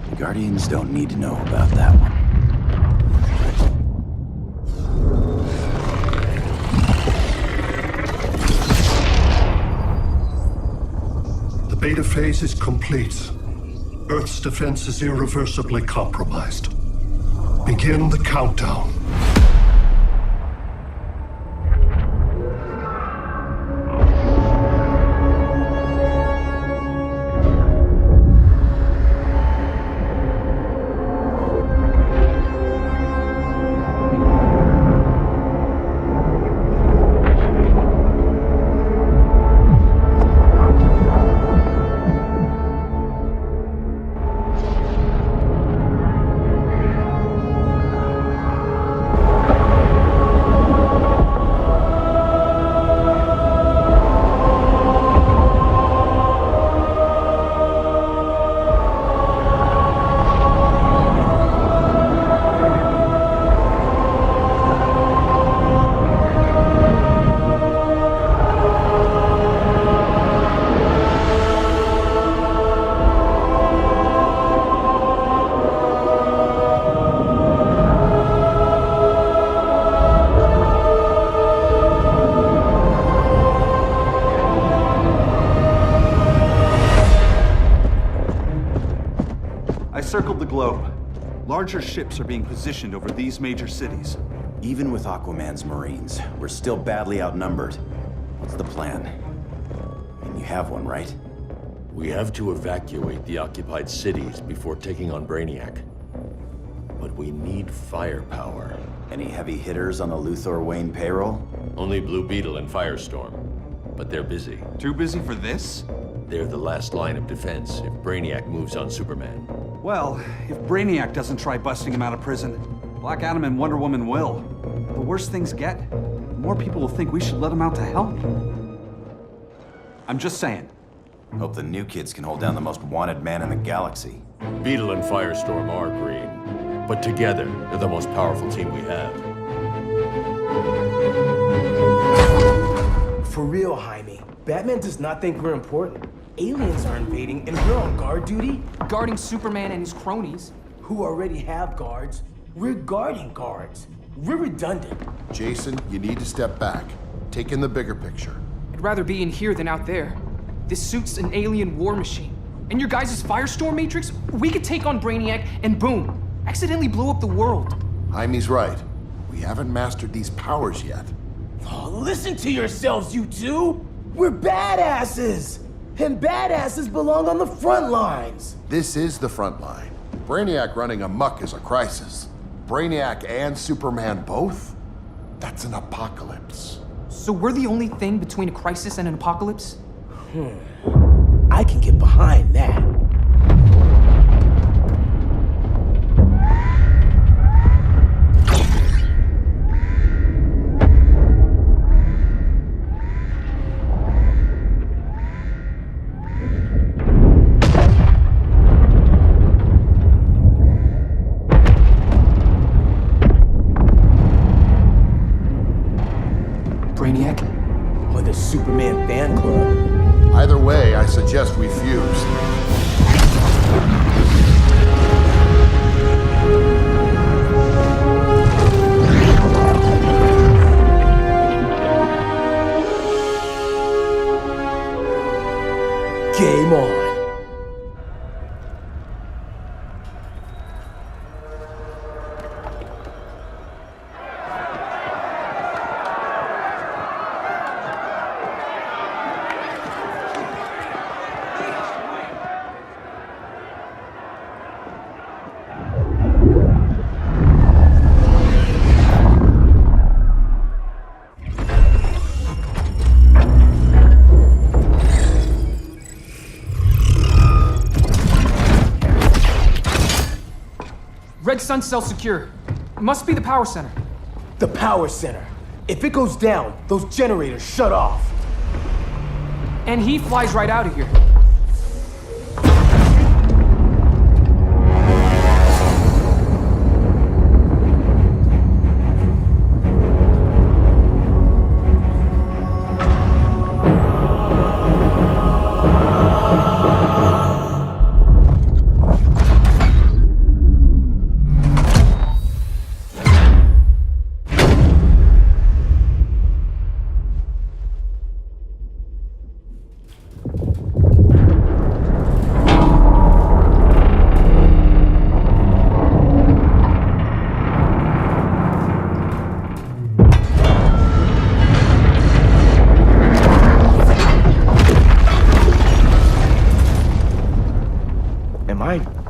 The Guardians don't need to know about that one. The beta phase is complete. Earth's defense is irreversibly compromised. Begin the countdown. Circled the globe. Larger ships are being positioned over these major cities. Even with Aquaman's Marines, we're still badly outnumbered. What's the plan? And you have one, right? We have to evacuate the occupied cities before taking on Brainiac. But we need firepower. Any heavy hitters on the Luthor Wayne payroll? Only Blue Beetle and Firestorm. But they're busy. Too busy for this? They're the last line of defense if Brainiac moves on Superman. Well, if Brainiac doesn't try busting him out of prison, Black Adam and Wonder Woman will. The worse things get, the more people will think we should let him out to help. I'm just saying. Hope the new kids can hold down the most wanted man in the galaxy. Beetle and Firestorm are green, but together, they're the most powerful team we have. For real, Jaime, Batman does not think we're important. Aliens are invading, and we're on guard duty? Guarding Superman and his cronies. Who already have guards. We're guarding guards. We're redundant. Jason, you need to step back. Take in the bigger picture. I'd rather be in here than out there. This suit's an alien war machine. And your guys' Firestorm Matrix, we could take on Brainiac and boom, accidentally blow up the world. Jaime's right. We haven't mastered these powers yet. Oh, listen to yourselves, you two! We're badasses! And badasses belong on the front lines! This is the front line. Brainiac running amok is a crisis. Brainiac and Superman both? That's an apocalypse. So we're the only thing between a crisis and an apocalypse? I can get behind that. Brainiac? Or the Superman fan club? Either way, I suggest we fuse. Red Sun cell secure. Must be the power center. The power center. If it goes down, those generators shut off. And he flies right out of here.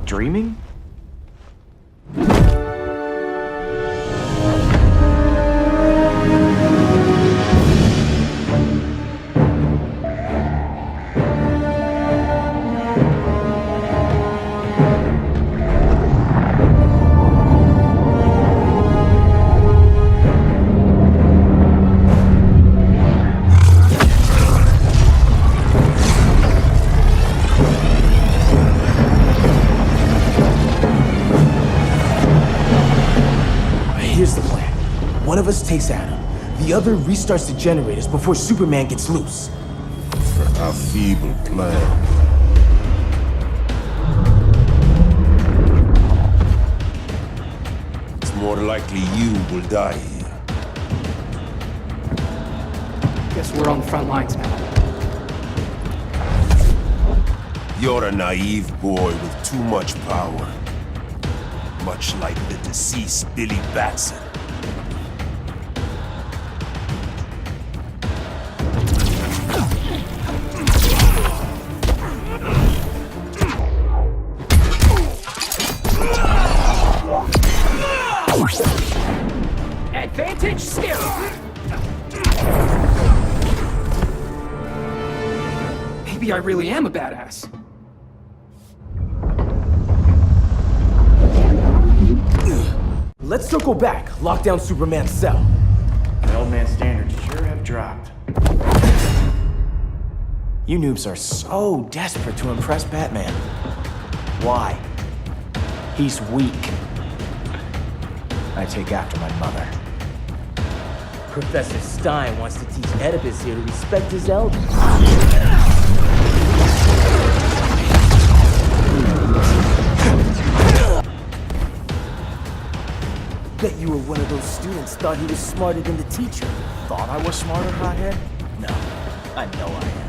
Dreaming? One of us takes Adam. The other restarts the generators before Superman gets loose. A feeble plan. It's more likely you will die here. Guess we're on the front lines now. You're a naive boy with too much power. Much like the deceased Billy Batson. Advantage skill! Maybe I really am a badass. Let's circle back, lock down Superman's cell. The old man standards sure have dropped. You noobs are so desperate to impress Batman. Why? He's weak. I take after my mother. Professor Stein wants to teach Oedipus here to respect his elders. Bet you were one of those students thought he was smarter than the teacher. Thought I was smarter, hothead? No, I know I am.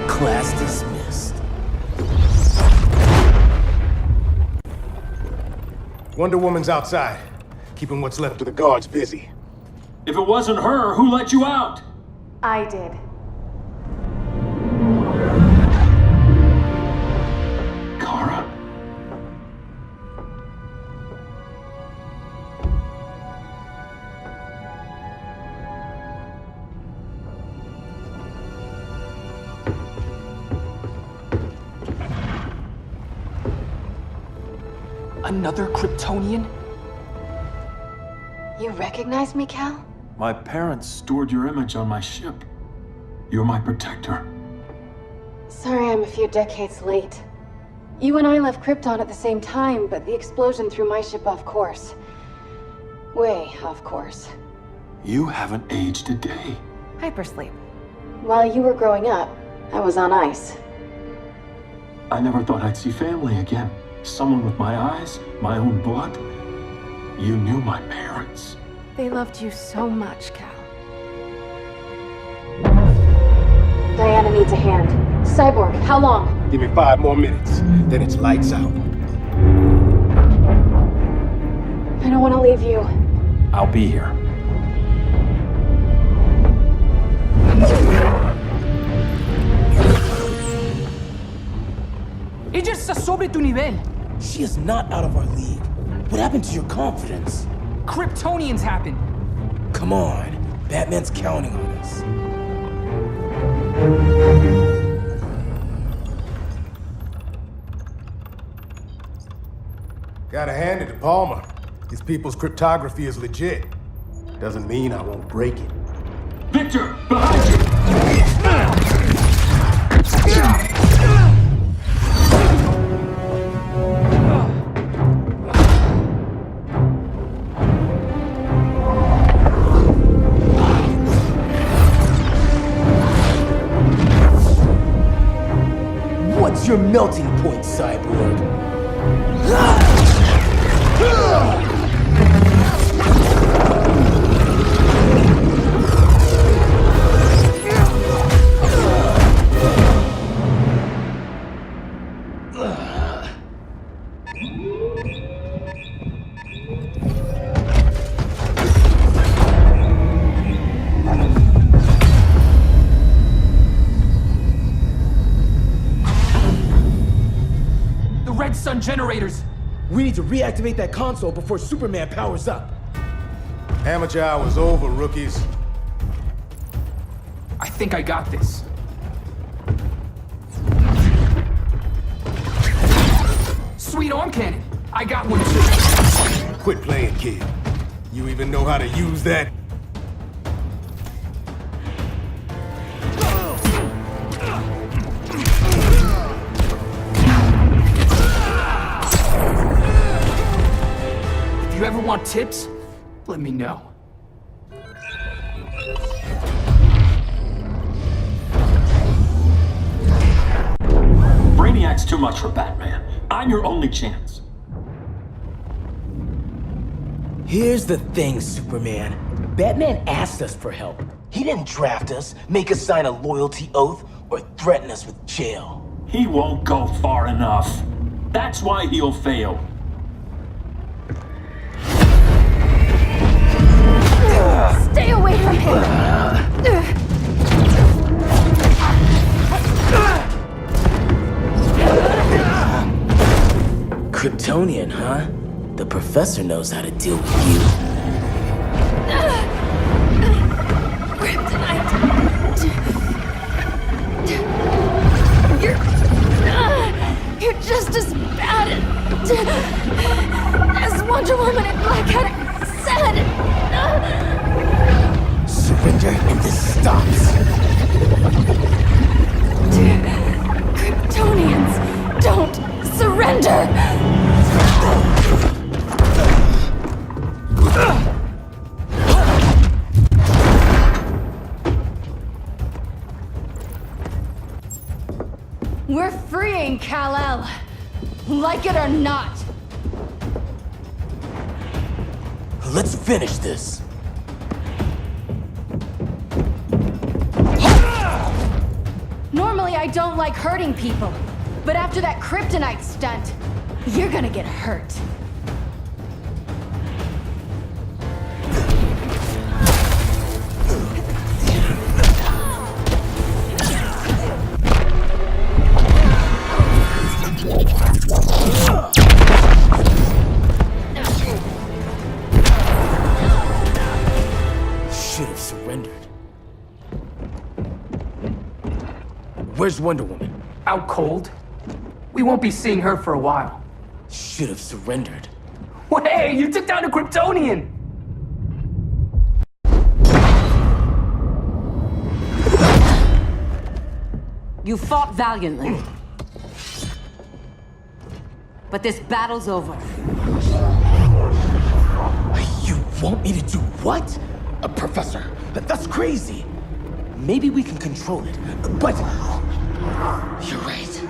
Class dismissed. Wonder Woman's outside, keeping what's left of the guards busy. If it wasn't her, who let you out? I did. Kara? Another Kryptonian? You recognize me, Cal? My parents stored your image on my ship. You're my protector. Sorry I'm a few decades late. You and I left Krypton at the same time, but the explosion threw my ship off course. Way off course. You haven't aged a day. Hypersleep. While you were growing up, I was on ice. I never thought I'd see family again. Someone with my eyes, my own blood. You knew my parents. They loved you so much, Cal. Diana needs a hand. Cyborg, how long? Give me 5 more minutes, then it's lights out. I don't want to leave you. I'll be here. Ella está sobre tu nivel. She is not out of our league. What happened to your confidence? Kryptonians happen. Come on. Batman's counting on us. Gotta hand it to Palmer. These people's cryptography is legit. Doesn't mean I won't break it. Victor, behind you! What's your melting point, Cyborg? Sun generators! We need to reactivate that console before Superman powers up. Amateur hour's over, rookies. I think I got this. Sweet arm cannon! I got one too. Quit playing, kid. You even know how to use that? If you ever want tips, let me know. Brainiac's too much for Batman. I'm your only chance. Here's the thing, Superman. Batman asked us for help. He didn't draft us, make us sign a loyalty oath, or threaten us with jail. He won't go far enough. That's why he'll fail. Stay away from him! Kryptonian, huh? The professor knows how to deal with you. Kryptonite! You're just as bad as Wonder Woman and Black Cat said! Surrender and this stops. Kryptonians don't surrender! We're freeing Kal-El, like it or not. Let's finish this. Normally I don't like hurting people, but after that kryptonite stunt, you're gonna get hurt. Should have surrendered. Where's Wonder Woman? Out cold? We won't be seeing her for a while. Should have surrendered. Hey, you took down a Kryptonian! You fought valiantly. But this battle's over. You want me to do what? Professor, that's crazy. Maybe we can control it, but... You're right.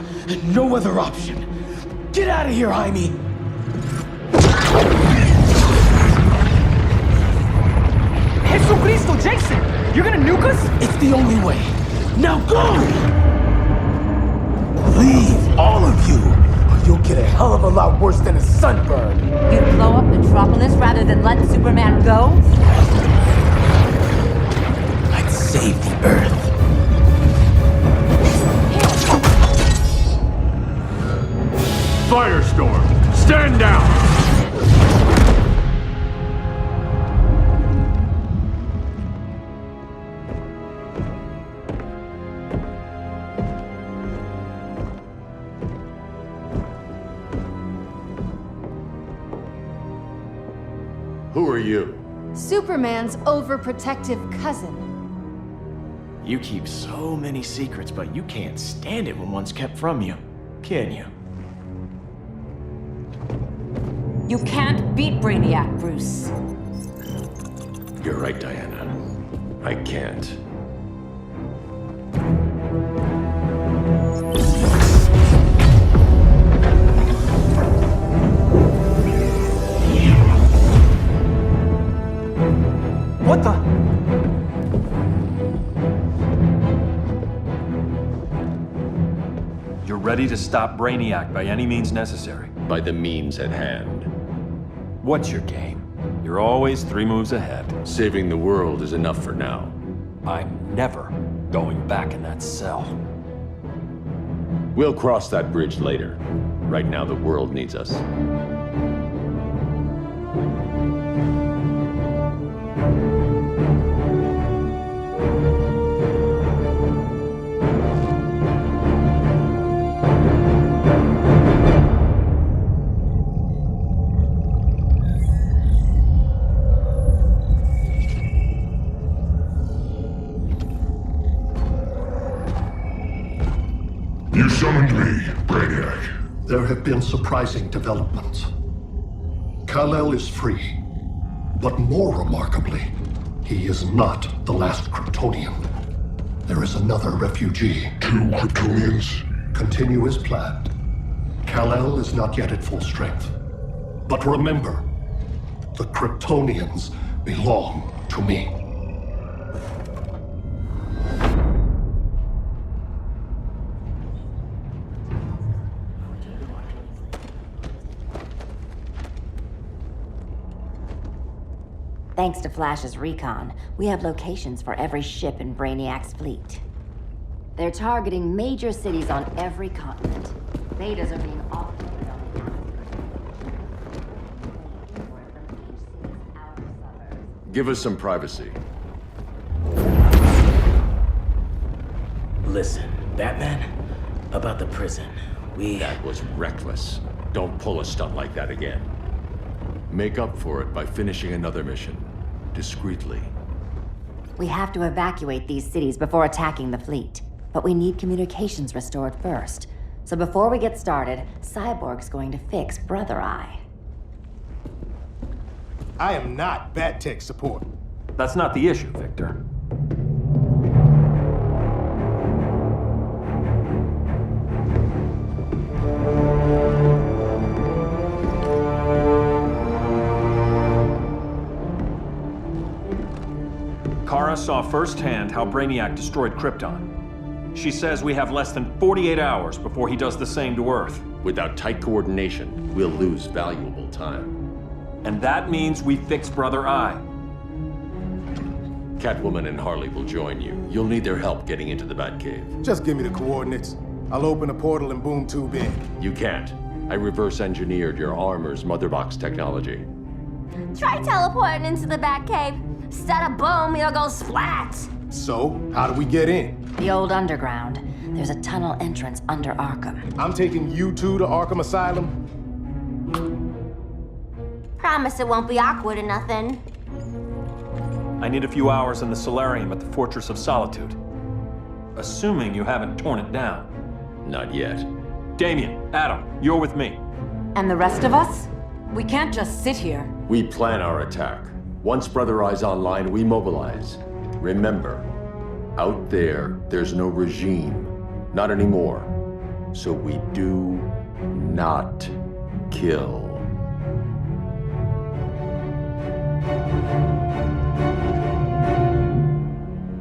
No other option. Get out of here, Jaime! Jesucristo, Jason! You're gonna nuke us? It's the only way. Now go! Leave, all of you, or you'll get a hell of a lot worse than a sunburn. You'd blow up Metropolis rather than let Superman go? I'd save the Earth. Who are you? Superman's overprotective cousin. You keep so many secrets, but you can't stand it when one's kept from you, can you? You can't beat Brainiac, Bruce. You're right, Diana. I can't. What the? You're ready to stop Brainiac by any means necessary. By the means at hand. What's your game? You're always 3 moves ahead. Saving the world is enough for now. I'm never going back in that cell. We'll cross that bridge later. Right now, the world needs us. You summoned me, Brainiac. There have been surprising developments. Kal-El is free, but more remarkably, he is not the last Kryptonian. There is another refugee. 2 Kryptonians? Continue as planned. Kal-El is not yet at full strength. But remember, the Kryptonians belong to me. Thanks to Flash's recon, we have locations for every ship in Brainiac's fleet. They're targeting major cities on every continent. Betas are being offloaded on the outskirts. Give us some privacy. Listen, Batman, about the prison, That was reckless. Don't pull a stunt like that again. Make up for it by finishing another mission. Discreetly. We have to evacuate these cities before attacking the fleet. But we need communications restored first. So before we get started, Cyborg's going to fix Brother Eye. I am not Bat Tech support. That's not the issue, Victor. Kara saw firsthand how Brainiac destroyed Krypton. She says we have less than 48 hours before he does the same to Earth. Without tight coordination, we'll lose valuable time. And that means we fix Brother Eye. Catwoman and Harley will join you. You'll need their help getting into the Batcave. Just give me the coordinates. I'll open a portal and boom tube in. You can't. I reverse engineered your armor's motherbox technology. Try teleporting into the Batcave. Instead of boom, you'll go splat. So, how do we get in? The old underground. There's a tunnel entrance under Arkham. I'm taking you two to Arkham Asylum. Promise it won't be awkward or nothing. I need a few hours in the solarium at the Fortress of Solitude. Assuming you haven't torn it down. Not yet. Damien, Adam, you're with me. And the rest of us? We can't just sit here. We plan our attack. Once Brother Eye's online, we mobilize. Remember, out there, there's no regime. Not anymore. So we do not kill.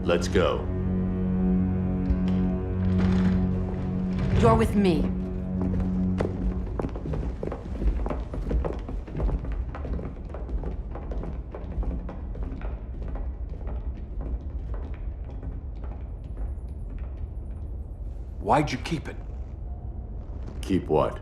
Let's go. You're with me. Why'd you keep it? Keep what?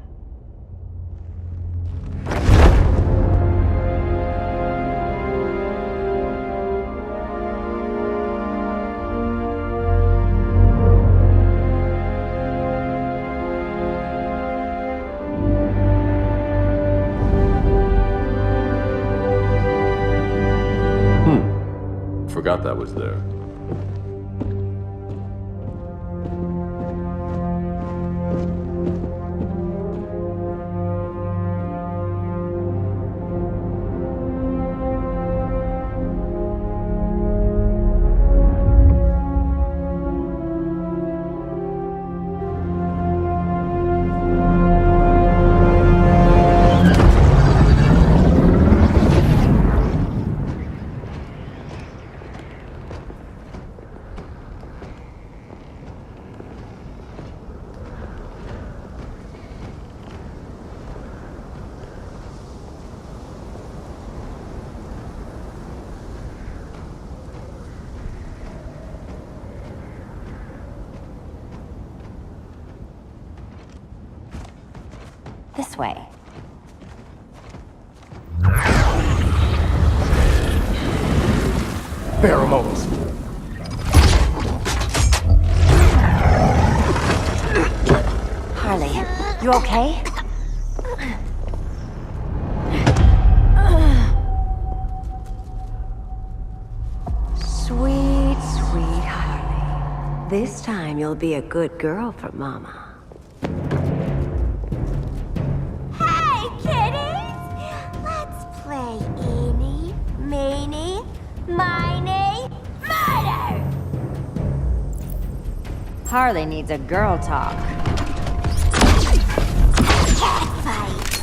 forgot that was there. This way. Pheromones. Harley, you okay? Sweet, sweet Harley. This time you'll be a good girl for Mama. Hey, kiddies! Let's play Eeny, Meeny, Miny, Murder! Harley needs a girl talk. Cat fight!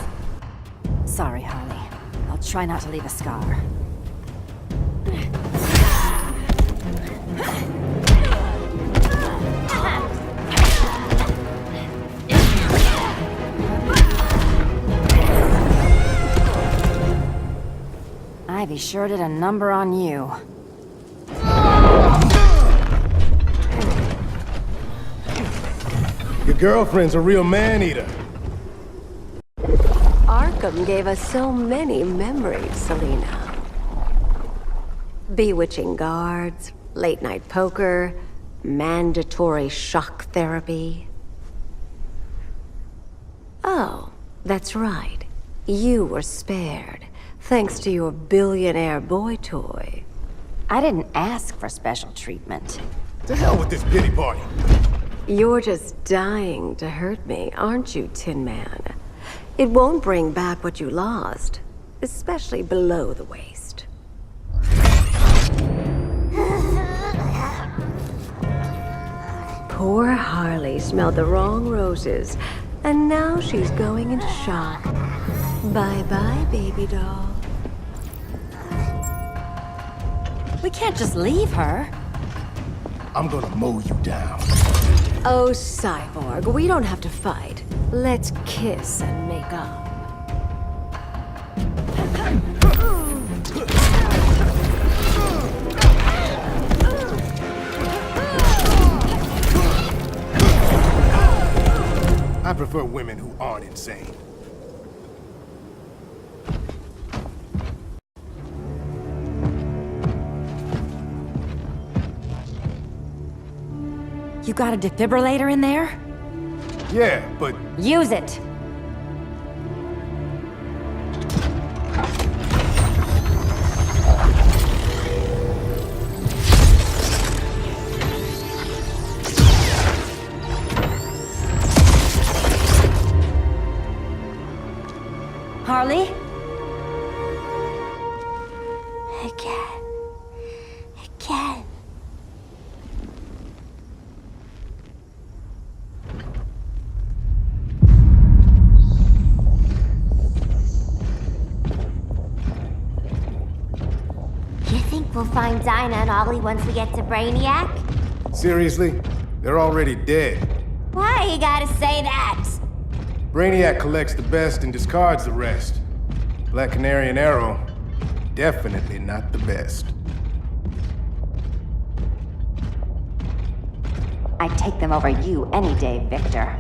Sorry, Harley. I'll try not to leave a scar. Ivy sure did a number on you. Your girlfriend's a real man-eater. Arkham gave us so many memories, Selena. Bewitching guards, late-night poker, mandatory shock therapy. Oh, that's right. You were spared, thanks to your billionaire boy toy. I didn't ask for special treatment. To hell with this pity party. You're just dying to hurt me, aren't you, Tin Man? It won't bring back what you lost, especially below the waist. Poor Harley smelled the wrong roses, and now she's going into shock. Bye-bye, baby doll. We can't just leave her. I'm gonna mow you down. Oh, Cyborg, we don't have to fight. Let's kiss and make up. I prefer women who aren't insane. You got a defibrillator in there? Yeah, but... Use it! Harley? Again. Again. You think we'll find Dinah and Ollie once we get to Brainiac? Seriously? They're already dead. Why you gotta say that? Brainiac collects the best and discards the rest. Black Canary and Arrow, definitely not the best. I'd take them over you any day, Victor.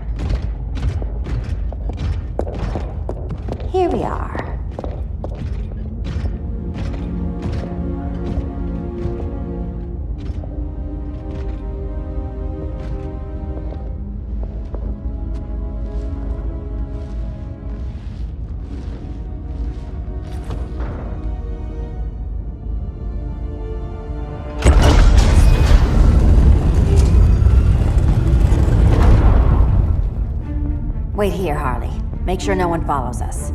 Here we are. Wait here, Harley. Make sure no one follows us.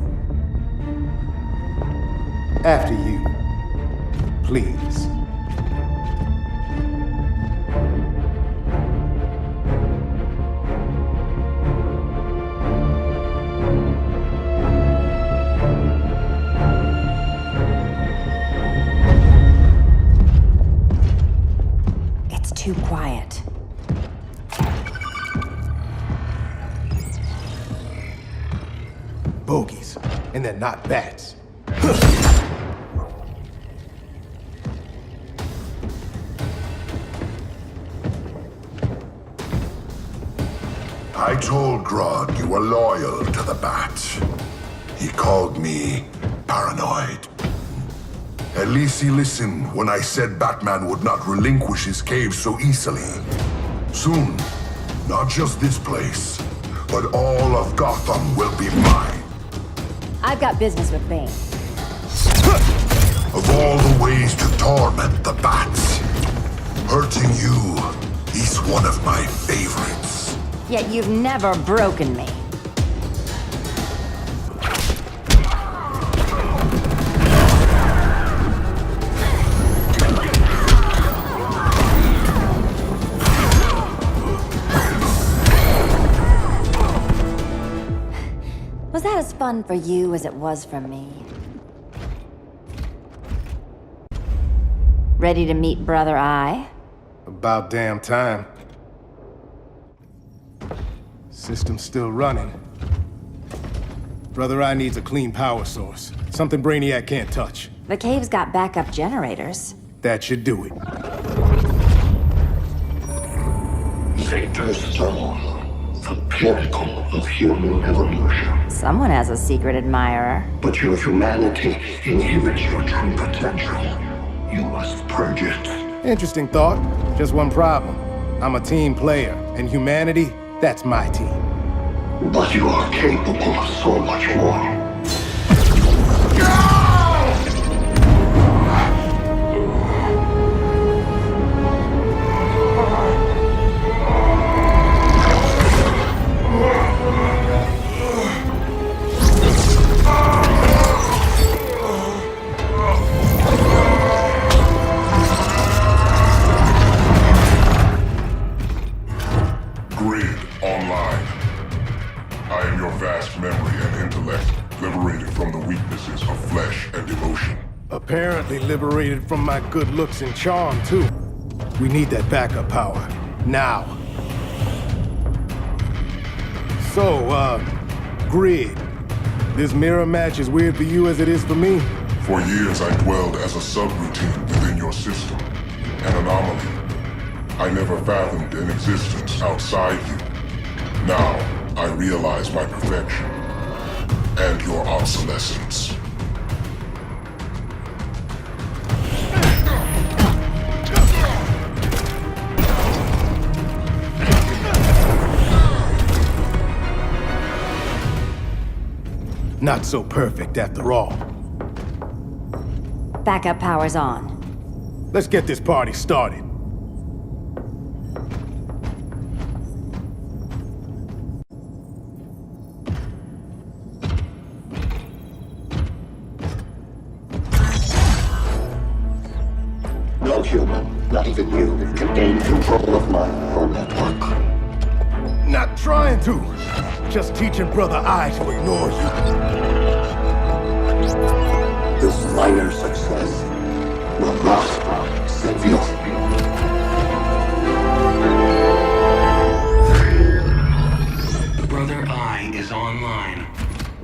After you. Please. It's too quiet. Bogies. And they're not bats. I told Grodd you were loyal to the Bats. He called me paranoid. At least he listened when I said Batman would not relinquish his cave so easily. Soon, not just this place, but all of Gotham will be mine. I've got business with Bane. Of all the ways to torment the Bats, hurting you is one of my favorites. Yet you've never broken me. Was that as fun for you as it was for me? Ready to meet Brother Eye? About damn time. System's still running. Brother Eye needs a clean power source. Something Brainiac can't touch. The cave's got backup generators. That should do it. Victor's Stone, the pinnacle of human evolution. Someone has a secret admirer. But your humanity inhibits your true potential. You must purge it. Interesting thought. Just one problem. I'm a team player, and humanity, that's my team. But you are capable of so much more. Apparently liberated from my good looks and charm, too. We need that backup power. Now. So, Grid. This mirror match as weird for you as it is for me? For years I dwelled as a subroutine within your system. An anomaly. I never fathomed an existence outside you. Now, I realize my perfection. And your obsolescence. Not so perfect after all. Backup power's on. Let's get this party started. No human, not even you, can gain control of my neural network. Not trying to. Just teaching Brother Eye to ignore you. This minor success will not save you. Brother Eye is online.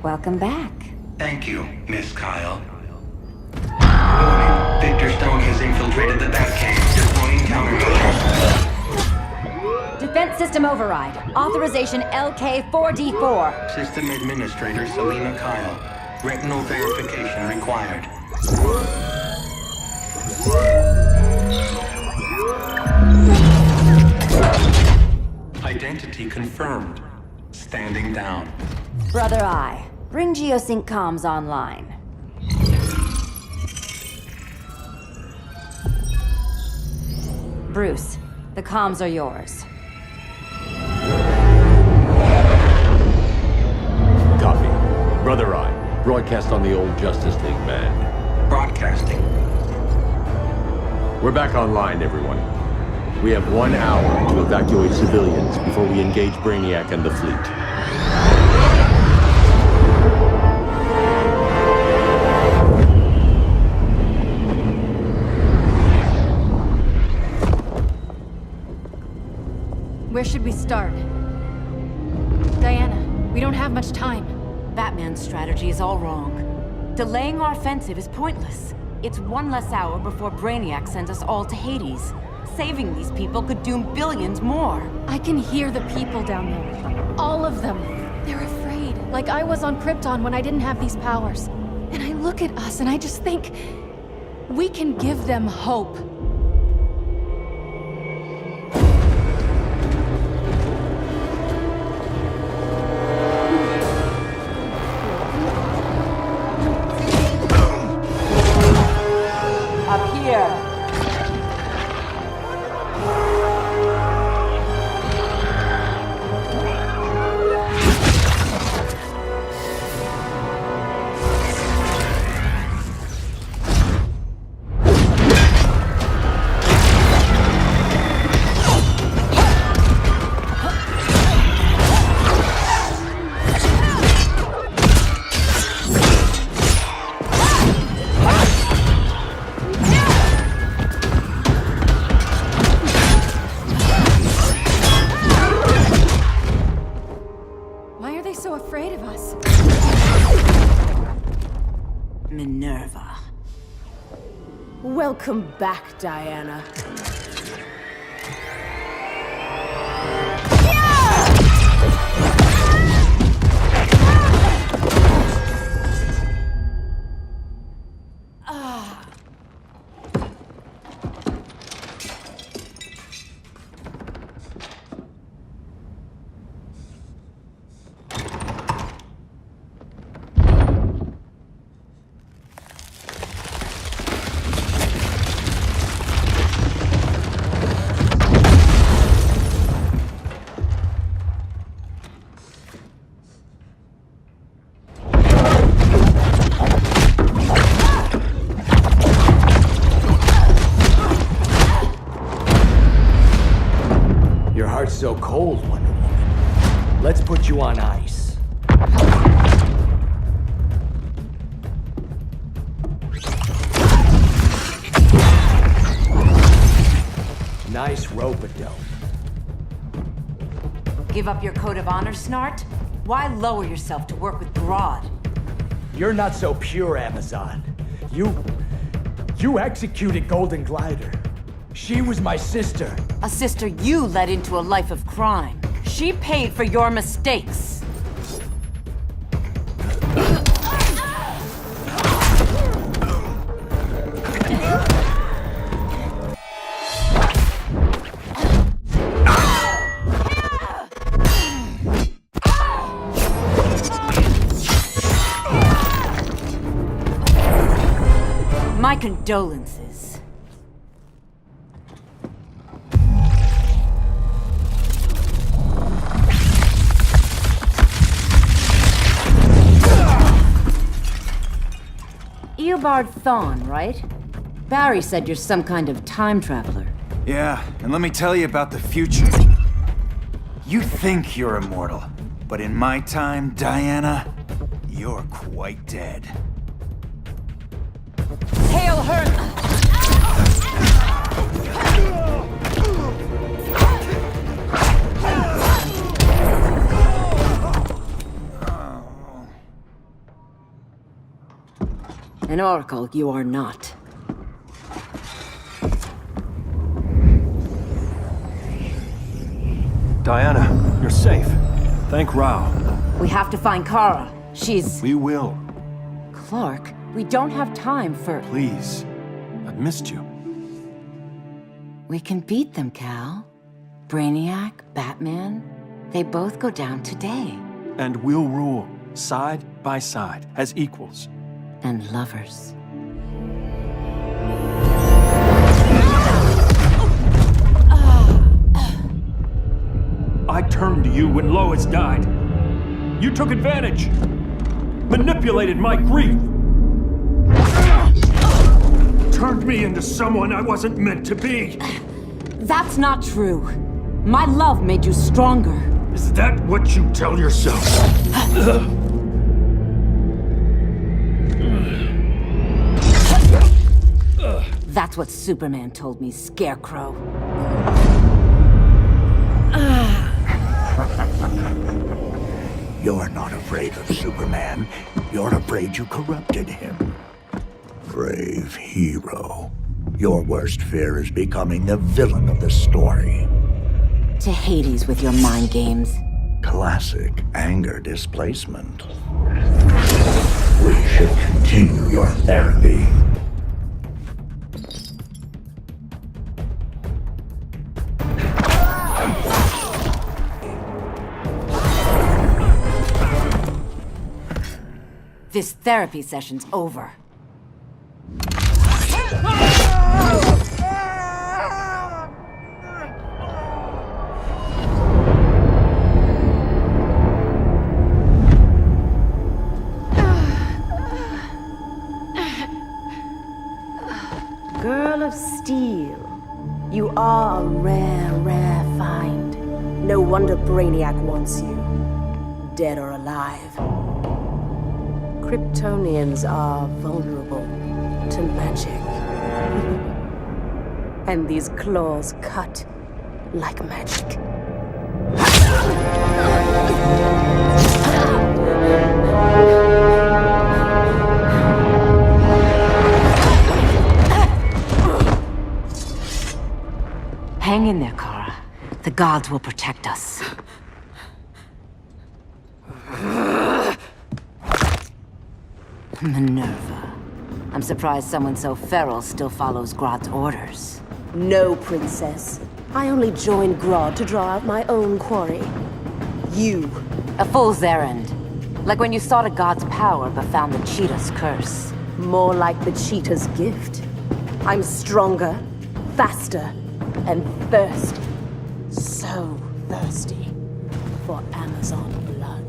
Welcome back. Thank you, Miss Kyle. Warning, Victor Stone has infiltrated the Batcave, deploying countermeasures. Defense system override. Authorization LK4D4. System Administrator Selena Kyle. Retinal verification required. Identity confirmed. Standing down. Brother Eye, bring Geosync comms online. Bruce, the comms are yours. Brother Eye, broadcast on the old Justice League band. Broadcasting. We're back online, everyone. We have 1 hour to evacuate civilians before we engage Brainiac and the fleet. Where should we start? Diana, we don't have much time. Batman's strategy is all wrong. Delaying our offensive is pointless. It's 1 less hour before Brainiac sends us all to Hades. Saving these people could doom billions more. I can hear the people down there. All of them. They're afraid, like I was on Krypton when I didn't have these powers. And I look at us and I just think, we can give them hope. Up here. Minerva. Welcome back, Diana. So cold, Wonder Woman. Let's put you on ice. Nice rope-a-dope. Give up your code of honor, Snart? Why lower yourself to work with Grodd? You're not so pure, Amazon. You executed Golden Glider. She was my sister. A sister you led into a life of crime. She paid for your mistakes. My condolences. Eobard Thawne, right? Barry said you're some kind of time traveler. Yeah, and let me tell you about the future. You think you're immortal, but in my time, Diana, you're quite dead. Hail her! An oracle you are not. Diana, you're safe. Thank Rao. We have to find Kara. She's... We will. Clark, we don't have time for... Please. I've missed you. We can beat them, Cal. Brainiac, Batman, they both go down today. And we'll rule, side by side, as equals. And lovers. I turned to you when Lois died. You took advantage. manipulated my grief. Turned me into someone I wasn't meant to be. That's not true. My love made you stronger. Is that what you tell yourself? That's what Superman told me, Scarecrow. You're not afraid of Superman. You're afraid you corrupted him. Brave hero. Your worst fear is becoming the villain of the story. To Hades with your mind games. Classic anger displacement. We should continue your therapy. This therapy session's over. Girl of Steel, you are a rare, rare find. No wonder Brainiac wants you, dead or alive. Kryptonians are vulnerable to magic. And these claws cut like magic. Hang in there, Kara. The gods will protect us. Minerva. I'm surprised someone so feral still follows Grodd's orders. No, princess. I only joined Grodd to draw out my own quarry. You. A fool's errand. Like when you sought a god's power but found the cheetah's curse. More like the cheetah's gift. I'm stronger, faster, and thirsty. So thirsty for Amazon blood.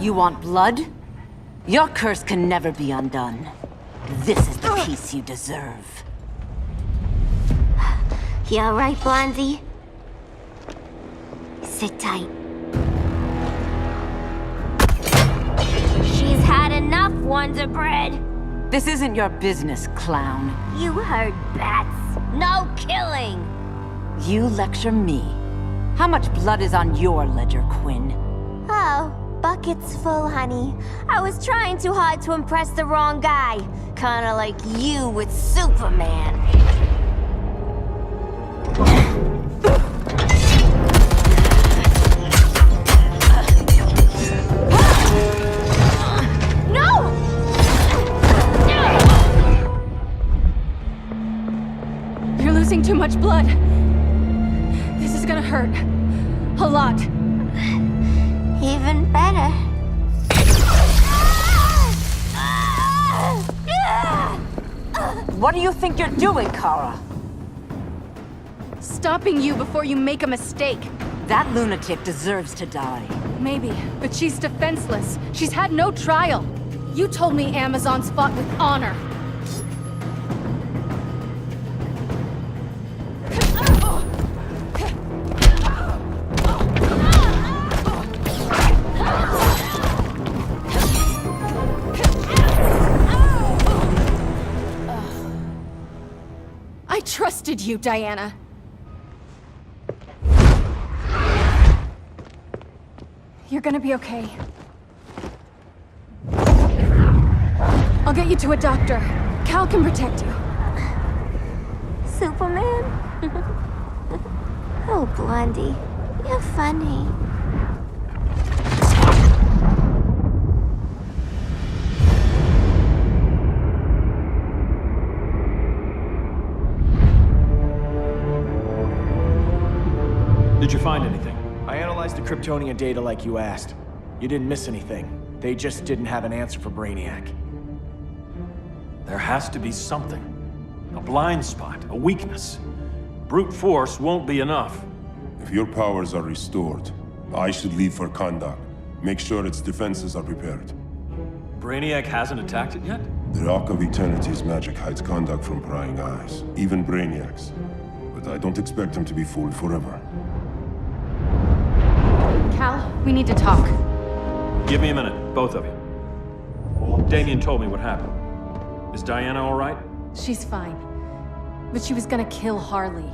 You want blood? Your curse can never be undone. This is the peace you deserve. You alright, Blondie? Sit tight. She's had enough, Wonder Bread. This isn't your business, clown. You heard bats. No killing. You lecture me. How much blood is on your ledger, Quinn? Oh, bucket's full, honey. I was trying too hard to impress the wrong guy. Kinda like you with Superman. No! You're losing too much blood. This is gonna hurt. A lot. Even better. What do you think you're doing, Kara? Stopping you before you make a mistake. That lunatic deserves to die. Maybe, but she's defenseless. She's had no trial. You told me Amazons fought with honor. I trusted you, Diana. You're gonna be okay. I'll get you to a doctor. Cal can protect you. Superman? Oh, Blondie, you're funny. Did you find anything? I analyzed analyzed the Kryptonian data like you asked. You didn't miss anything. They just didn't have an answer for Brainiac. There has to be something. A blind spot, a weakness. Brute force won't be enough. If your powers are restored, I should leave for Kahndaq. Make sure its defenses are prepared. Brainiac hasn't attacked it yet? The Rock of Eternity's magic hides Kahndaq from prying eyes, even Brainiac's. But I don't expect him to be fooled forever. Cal, we need to talk. Give me a minute, both of you. Damien told me what happened. Is Diana all right? She's fine. But she was gonna kill Harley.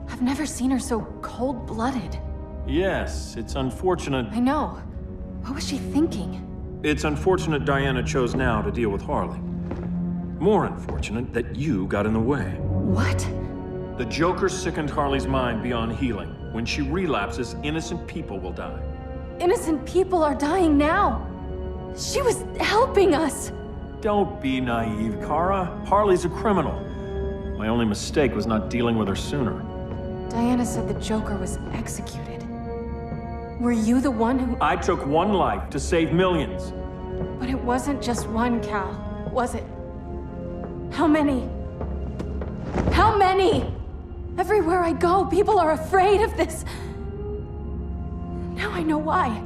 I've never seen her so cold-blooded. Yes, it's unfortunate. I know. What was she thinking? It's unfortunate Diana chose now to deal with Harley. More unfortunate that you got in the way. What? The Joker sickened Harley's mind beyond healing. When she relapses, innocent people will die. Innocent people are dying now. She was helping us. Don't be naive, Kara. Harley's a criminal. My only mistake was not dealing with her sooner. Diana said the Joker was executed. Were you the one who... I took one life to save millions. But it wasn't just one, Cal, was it? How many? How many? Everywhere I go, people are afraid of this. Now I know why.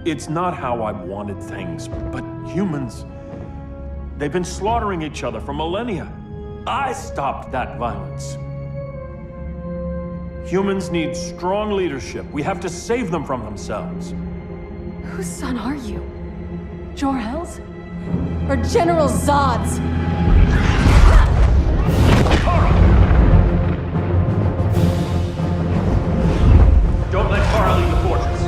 It's not how I wanted things, but humans... They've been slaughtering each other for millennia. I stopped that violence. Humans need strong leadership. We have to save them from themselves. Whose son are you? Jor-El's? Or General Zod's? Don't let Kara leave the fortress.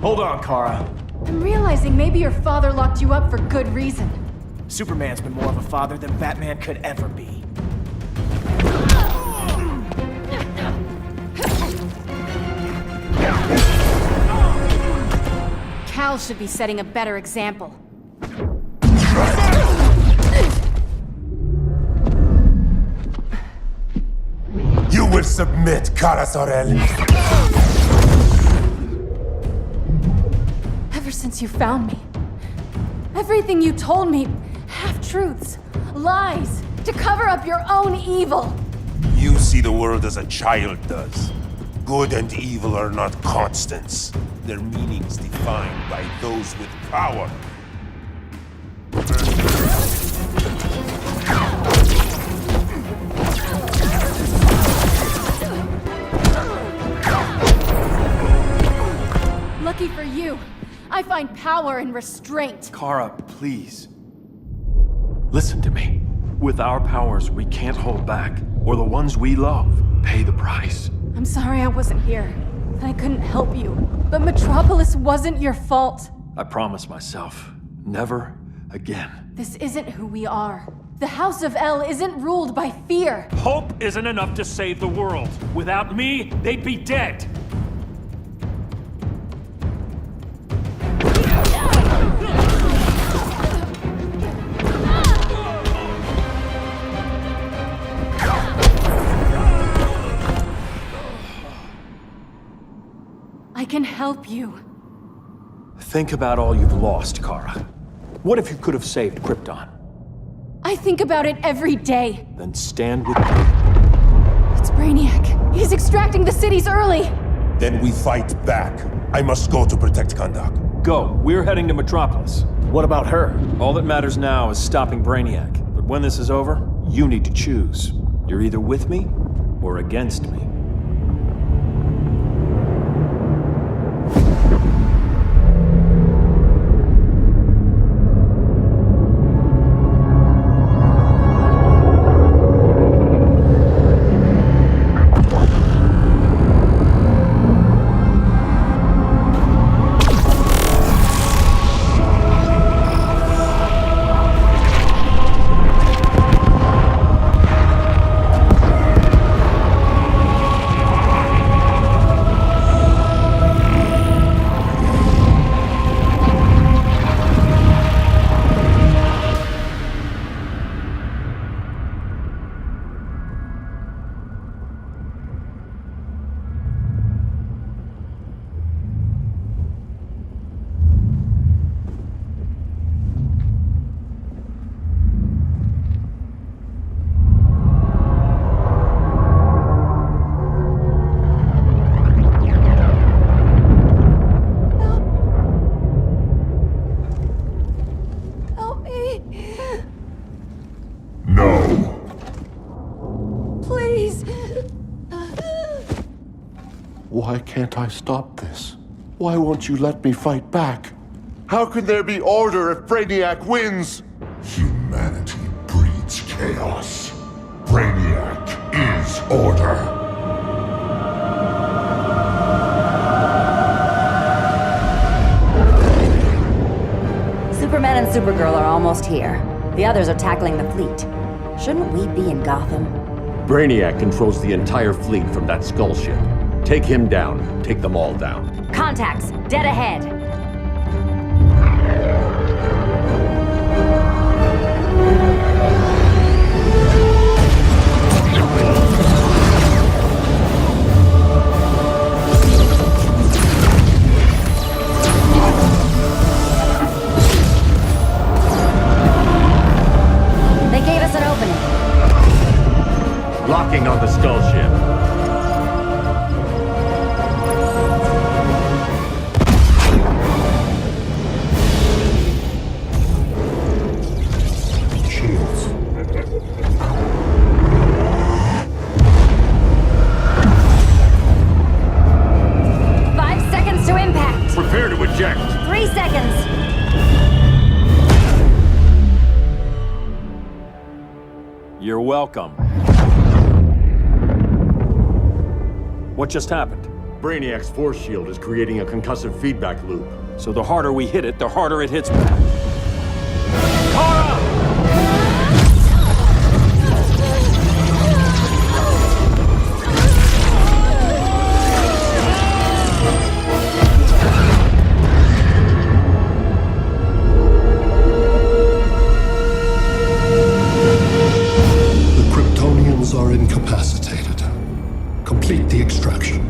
Hold on, Kara. I'm realizing maybe your father locked you up for good reason. Superman's been more of a father than Batman could ever be. Cal should be setting a better example. You will submit, Kara Zor-El. Ever since you found me, everything you told me, half-truths, lies, to cover up your own evil. You see the world as a child does. Good and evil are not constants. Their meanings defined by those with power. Lucky for you, I find power in restraint. Kara, please. Listen to me. With our powers, we can't hold back, or the ones we love pay the price. I'm sorry I wasn't here. I couldn't help you. But Metropolis wasn't your fault. I promise myself, never again. This isn't who we are. The House of El isn't ruled by fear. Hope isn't enough to save the world. Without me, they'd be dead. I can help you. Think about all you've lost, Kara. What if you could have saved Krypton? I think about it every day. Then stand with me. It's Brainiac. He's extracting the cities early. Then we fight back. I must go to protect Kahndaq. Go. We're heading to Metropolis. What about her? All that matters now is stopping Brainiac. But when this is over, you need to choose. You're either with me or against me. Why can't I stop this? Why won't you let me fight back? How can there be order if Brainiac wins? Humanity breeds chaos. Brainiac is order. Superman and Supergirl are almost here. The others are tackling the fleet. Shouldn't we be in Gotham? Brainiac controls the entire fleet from that skull ship. Take him down. Take them all down. Contacts, dead ahead. They gave us an opening. Locking on the skull ship. Shields. Five seconds to impact. Prepare to eject. 3 seconds. You're welcome. What just happened? Brainiac's force shield is creating a concussive feedback loop. So the harder we hit it, the harder it hits back. Kara! The Kryptonians are incapacitated. Complete the extraction.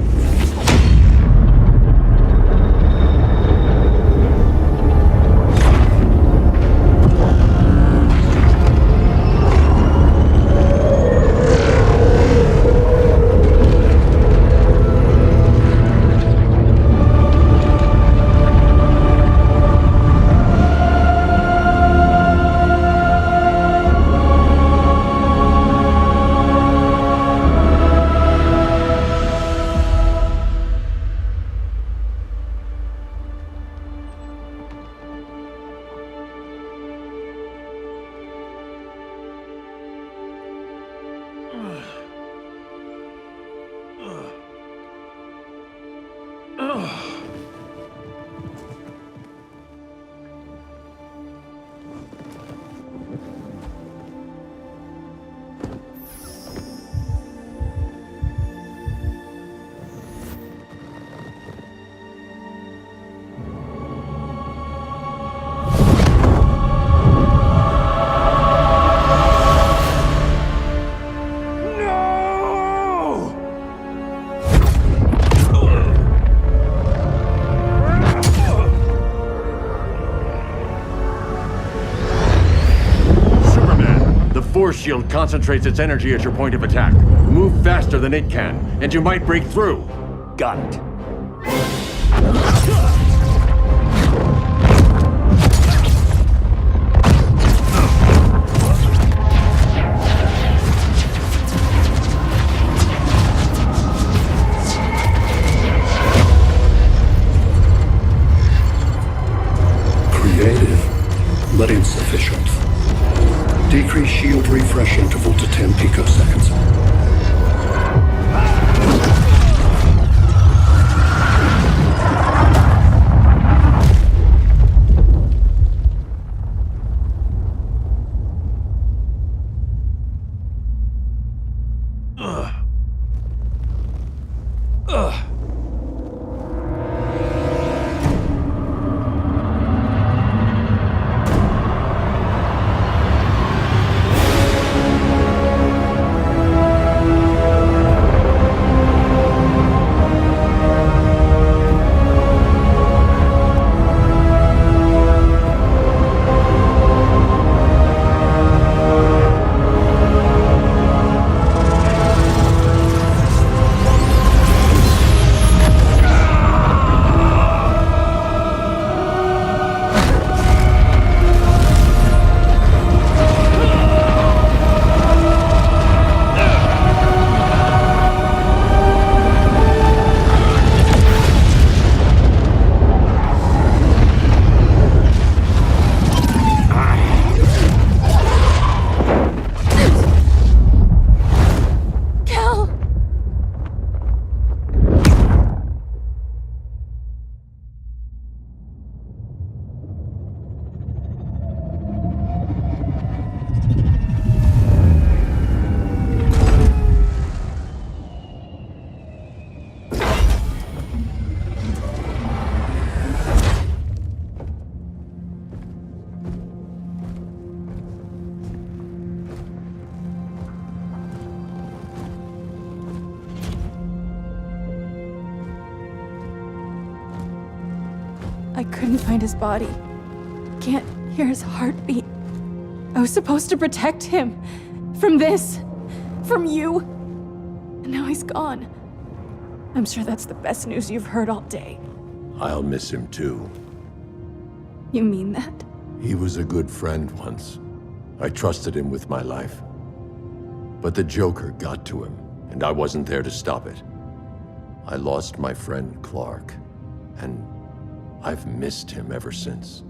Force shield concentrates its energy at your point of attack. Move faster than it can, and you might break through. Got it. Creative, but insufficient. Decrease shield refresh interval to 10 picoseconds. couldn't find his body. Can't hear his heartbeat. I was supposed to protect him. From this. From you. And now he's gone. I'm sure that's the best news you've heard all day. I'll miss him too. You mean that? He was a good friend once. I trusted him with my life. But the Joker got to him, and I wasn't there to stop it. I lost my friend Clark, and I've missed him ever since.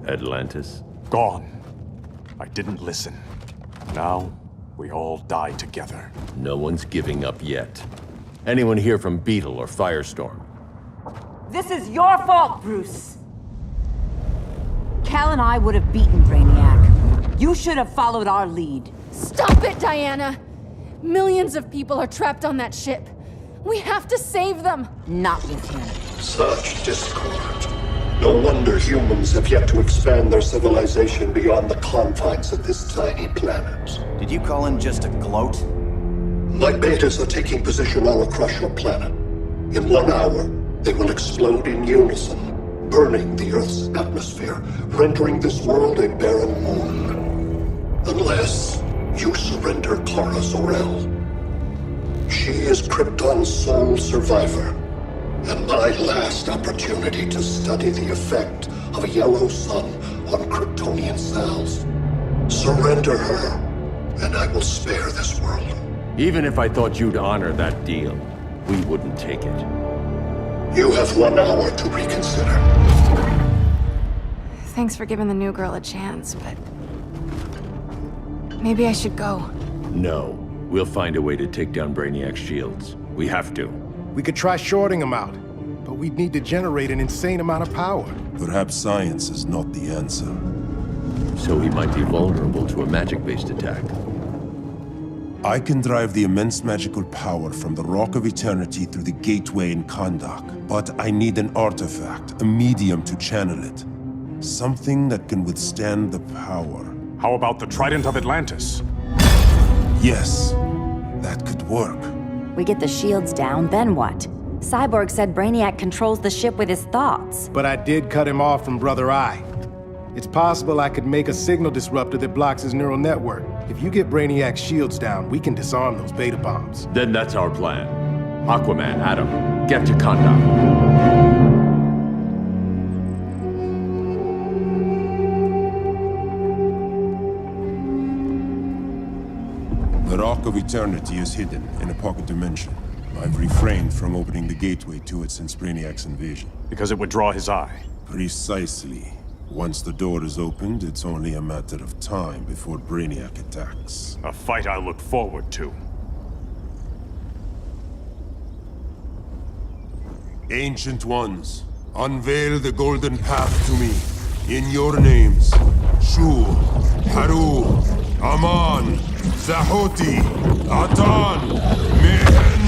Atlantis? Gone. I didn't listen. Now, we all die together. No one's giving up yet. Anyone here from Beetle or Firestorm? This is your fault, Bruce. Cal and I would have beaten Brainiac. You should have followed our lead. Stop it, Diana! Millions of people are trapped on that ship. We have to save them! Not with him. Such discord. No wonder humans have yet to expand their civilization beyond the confines of this tiny planet. Did you call him just a gloat? My betas are taking position all across your planet. In 1 hour, they will explode in unison, burning the Earth's atmosphere, rendering this world a barren moon. Unless you surrender Kara Zor-El. She is Krypton's sole survivor, and my last opportunity to study the effect of a yellow sun on Kryptonian cells. Surrender her, and I will spare this world. Even if I thought you'd honor that deal, we wouldn't take it. You have 1 hour to reconsider. Thanks for giving the new girl a chance, but... maybe I should go. No. We'll find a way to take down Brainiac's shields. We have to. We could try shorting him out, but we'd need to generate an insane amount of power. Perhaps science is not the answer. So he might be vulnerable to a magic-based attack. I can drive the immense magical power from the Rock of Eternity through the gateway in Kahndaq, but I need an artifact, a medium to channel it. Something that can withstand the power. How about the Trident of Atlantis? Yes, that could work. We get the shields down, then what? Cyborg said Brainiac controls the ship with his thoughts. But I did cut him off from Brother Eye. It's possible I could make a signal disruptor that blocks his neural network. If you get Brainiac's shields down, we can disarm those beta bombs. Then that's our plan. Aquaman, Adam, get to Kahndaq. The Rock of Eternity is hidden in a pocket dimension. I've refrained from opening the gateway to it since Brainiac's invasion. Because it would draw his eye. Precisely. Once the door is opened, it's only a matter of time before Brainiac attacks. A fight I look forward to. Ancient Ones, unveil the golden path to me. In your names, Shu, Haru, Aman, Zahoti, Atan, Mehen.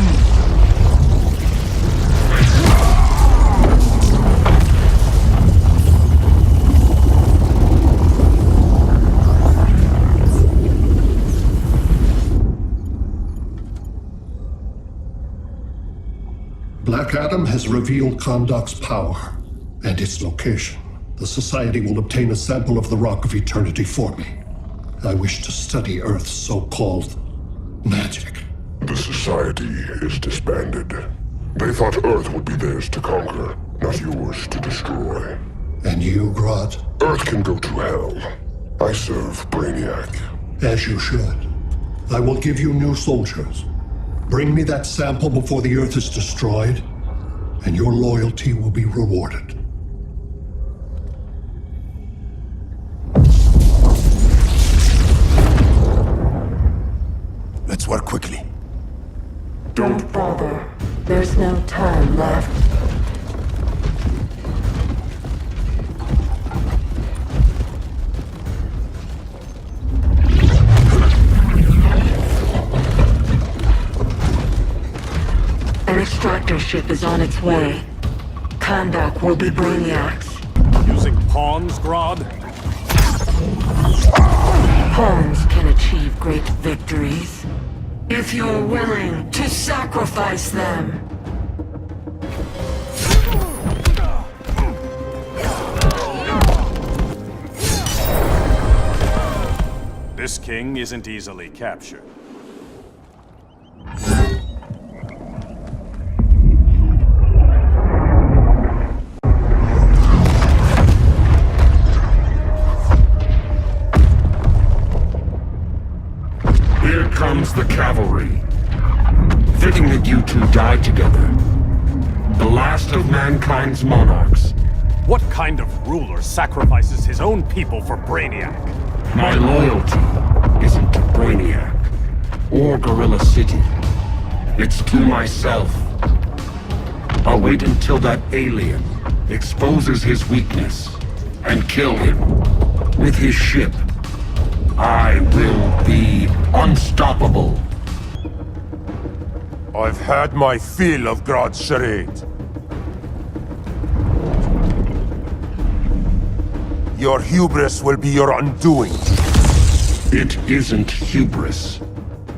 Black Adam has revealed Kahndaq's power and its location. The Society will obtain a sample of the Rock of Eternity for me. I wish to study Earth's so-called magic. The Society is disbanded. They thought Earth would be theirs to conquer, not yours to destroy. And you, Grodd? Earth can go to hell. I serve Brainiac. As you should. I will give you new soldiers. Bring me that sample before the Earth is destroyed, and your loyalty will be rewarded. Let's work quickly. Don't bother. There's no time left. An extractor ship is on its way. Kahndaq will be Brainiac's. Using pawns, Grodd? Pawns can achieve great victories. If you're willing to sacrifice them. This king isn't easily captured. Here comes the cavalry. Fitting that you two died together. The last of mankind's monarchs. What kind of ruler sacrifices his own people for Brainiac? My loyalty isn't to Brainiac or Gorilla City. It's to myself. I'll wait until that alien exposes his weakness and kill him with his ship. I will be unstoppable. I've had my fill of Grodd's charade. Your hubris will be your undoing. It isn't hubris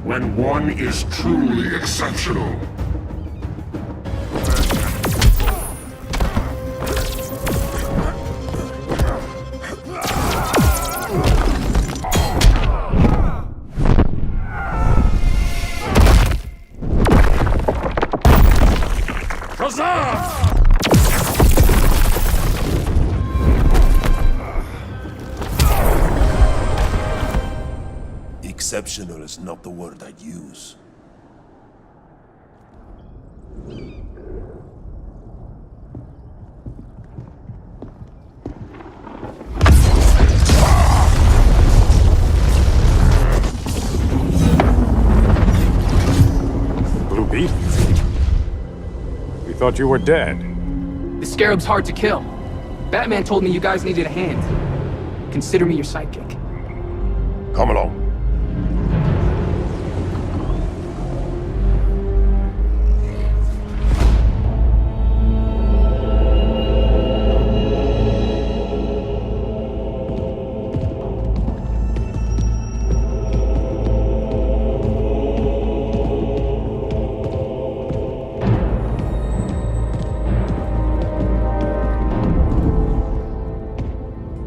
when one is truly exceptional. Exceptional is not the word I'd use. Blue Beetle? We thought you were dead. The Scarab's hard to kill. Batman told me you guys needed a hand. Consider me your sidekick. Come along.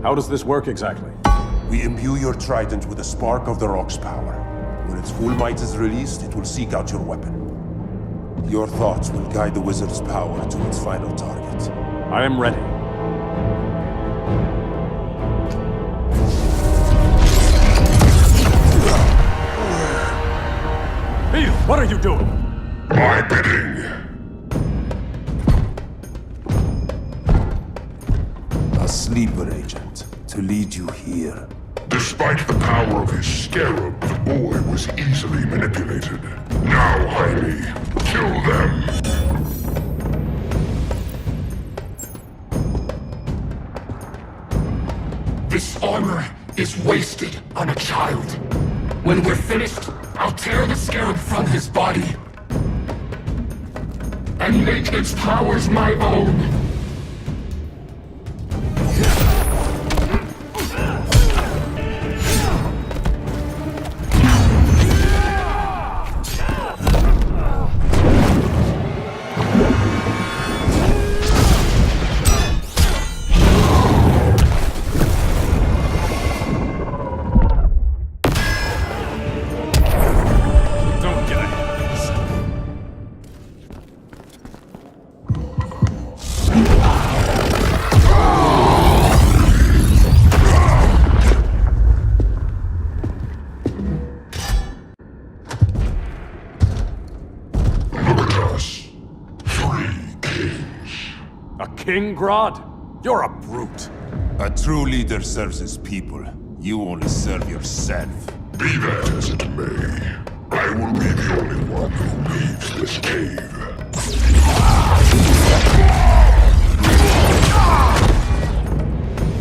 How does this work exactly? We imbue your trident with a spark of the rock's power. When its full might is released, it will seek out your weapon. Your thoughts will guide the wizard's power to its final target. I am ready. Beetle, what are you doing? My bidding. A sleeper agent to lead you here. Despite the power of his scarab, the boy was easily manipulated. Now, Jaime, kill them! This armor is wasted on a child. When we're finished, I'll tear the scarab from his body and make its powers my own. King Grodd? You're a brute. A true leader serves his people. You only serve yourself. Be that as it may, I will be the only one who leaves this cave.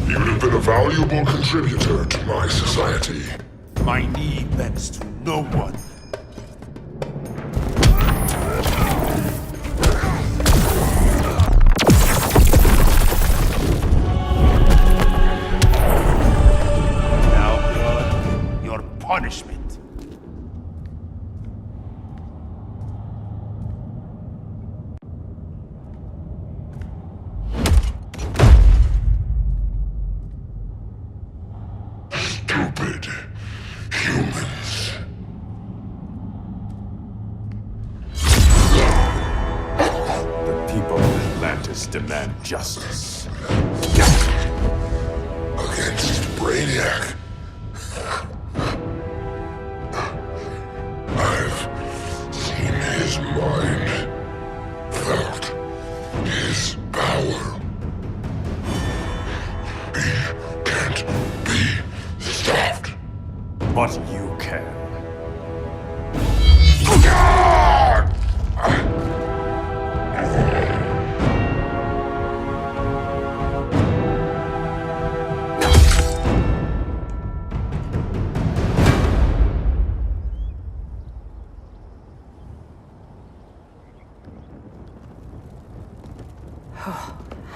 You have been a valuable contributor to my society. My knee bends to no one. Punishment. demand justice. Against Brainiac. I've seen his mind, felt his power. He can't be stopped. But you can.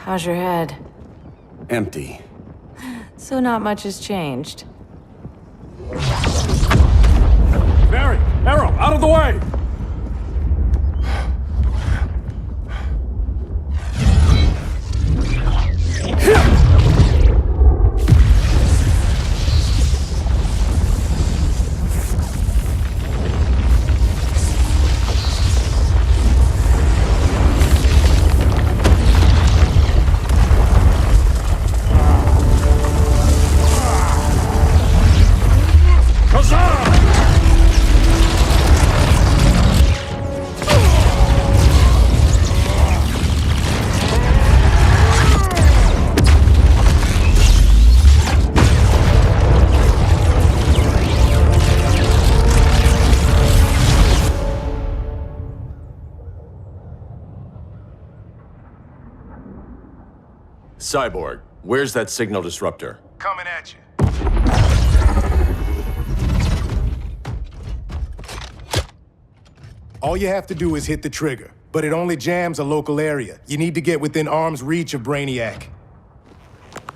How's your head? Empty. So not much has changed. Mary! Arrow, out of the way! Cyborg, where's that signal disruptor? Coming at you. All you have to do is hit the trigger, but it only jams a local area. You need to get within arm's reach of Brainiac.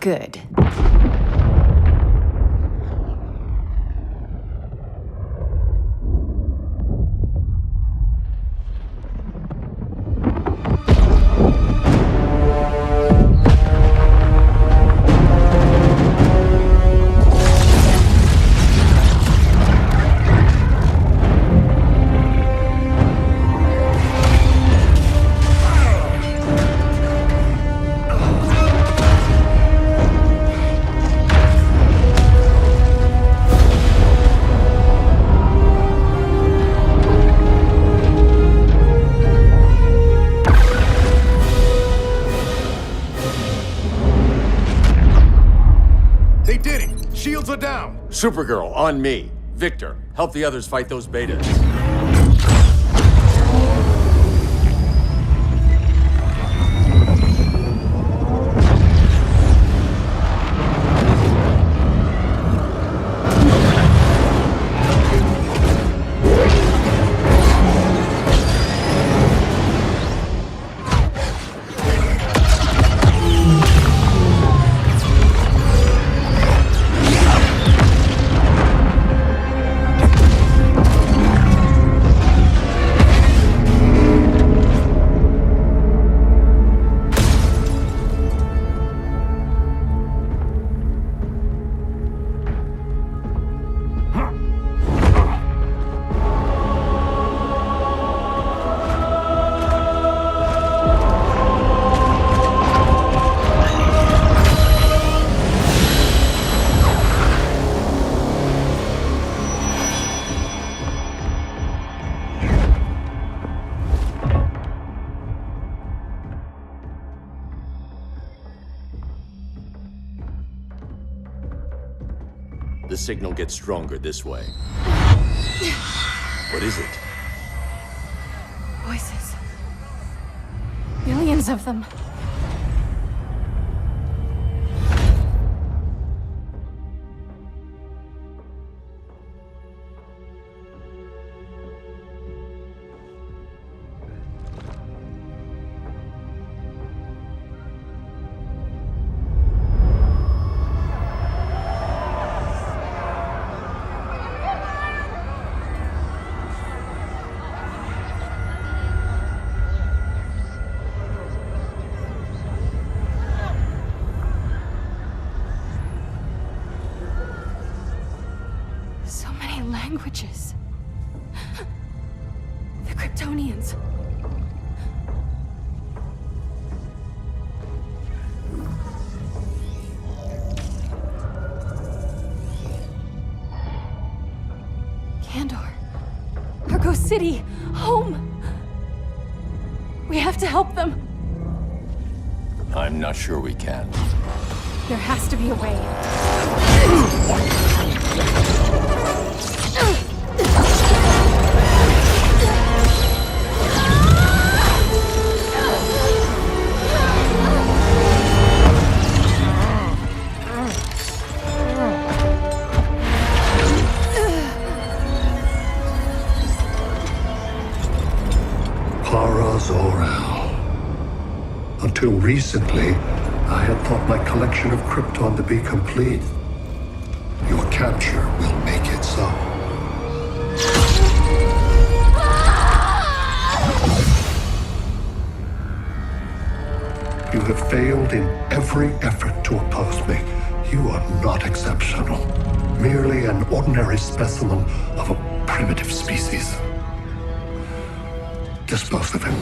Good. Supergirl, on me. Victor, help the others fight those betas. The signal gets stronger this way. What is it? Voices. Millions of them. city, home. We have to help them. I'm not sure we can. There has to be a way. Until recently, I had thought my collection of Krypton to be complete. Your capture will make it so. You have failed in every effort to oppose me. You are not exceptional. Merely an ordinary specimen of a primitive species. Dispose of him.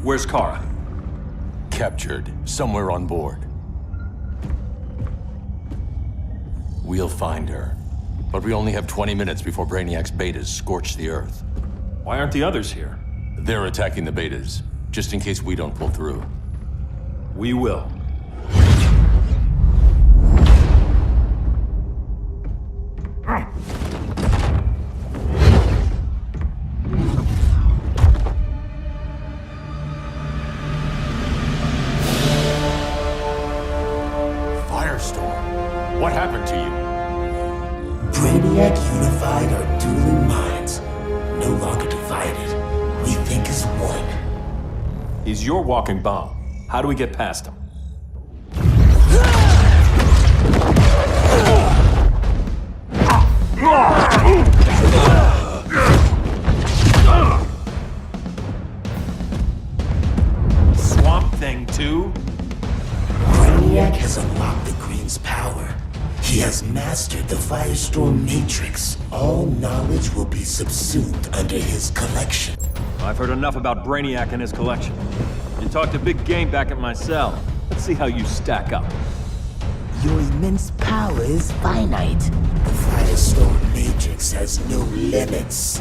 Where's Kara? Captured, somewhere on board. We'll find her. But we only have 20 minutes before Brainiac's betas scorch the Earth. Why aren't the others here? They're attacking the betas, just in case we don't pull through. We will. What happened to you? Brainiac unified our dueling minds. No longer divided. We think as one. He's your walking bomb. How do we get past him? Swamp Thing 2? Brainiac has unlocked the Green's power. He has mastered the Firestorm Matrix. All knowledge will be subsumed under his collection. I've heard enough about Brainiac and his collection. You talked a big game back at my cell. Let's see how you stack up. Your immense power is finite. The Firestorm Matrix has no limits.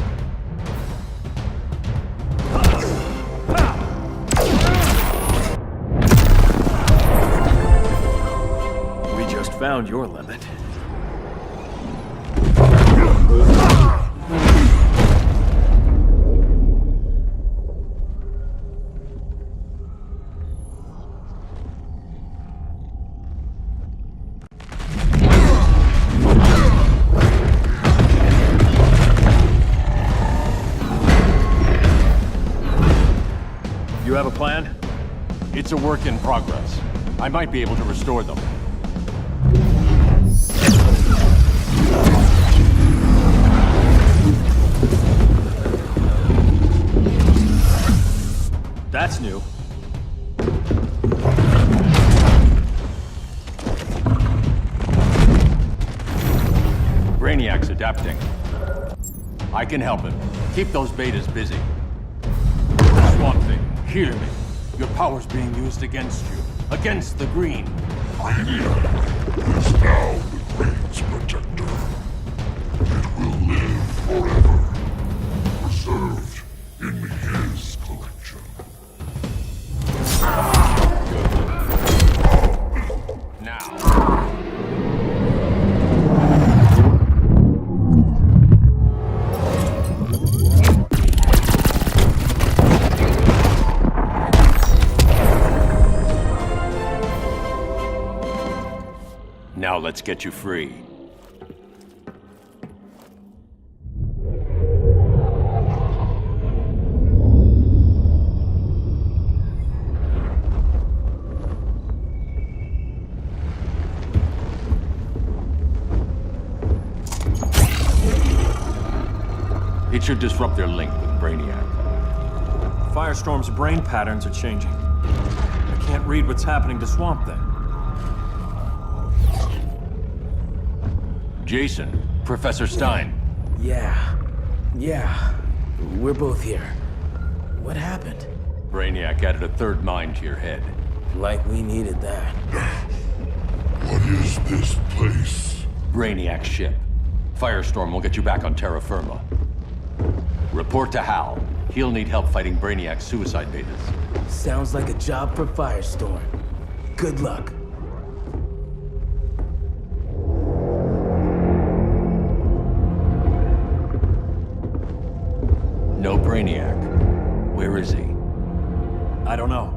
Found your limit. You have a plan? It's a work in progress. I might be able to restore them. That's new. Brainiac's adapting. I can help him. Keep those betas busy. Swamp Thing, hear me. Your power's being used against you. Against the Green. Brainiac is now the Green's protector. It will live forever. Preserved in his collection. Now let's get you free. should disrupt their link with Brainiac. Firestorm's brain patterns are changing. I can't read what's happening to Swamp Thing. Jason, Professor Stein. Yeah. We're both here. What happened? Brainiac added a third mind to your head. Like we needed that. What is this place? Brainiac's ship. Firestorm will get you back on terra firma. Report to Hal. He'll need help fighting Brainiac's suicide betas. Sounds like a job for Firestorm. Good luck. No Brainiac. Where is he? I don't know.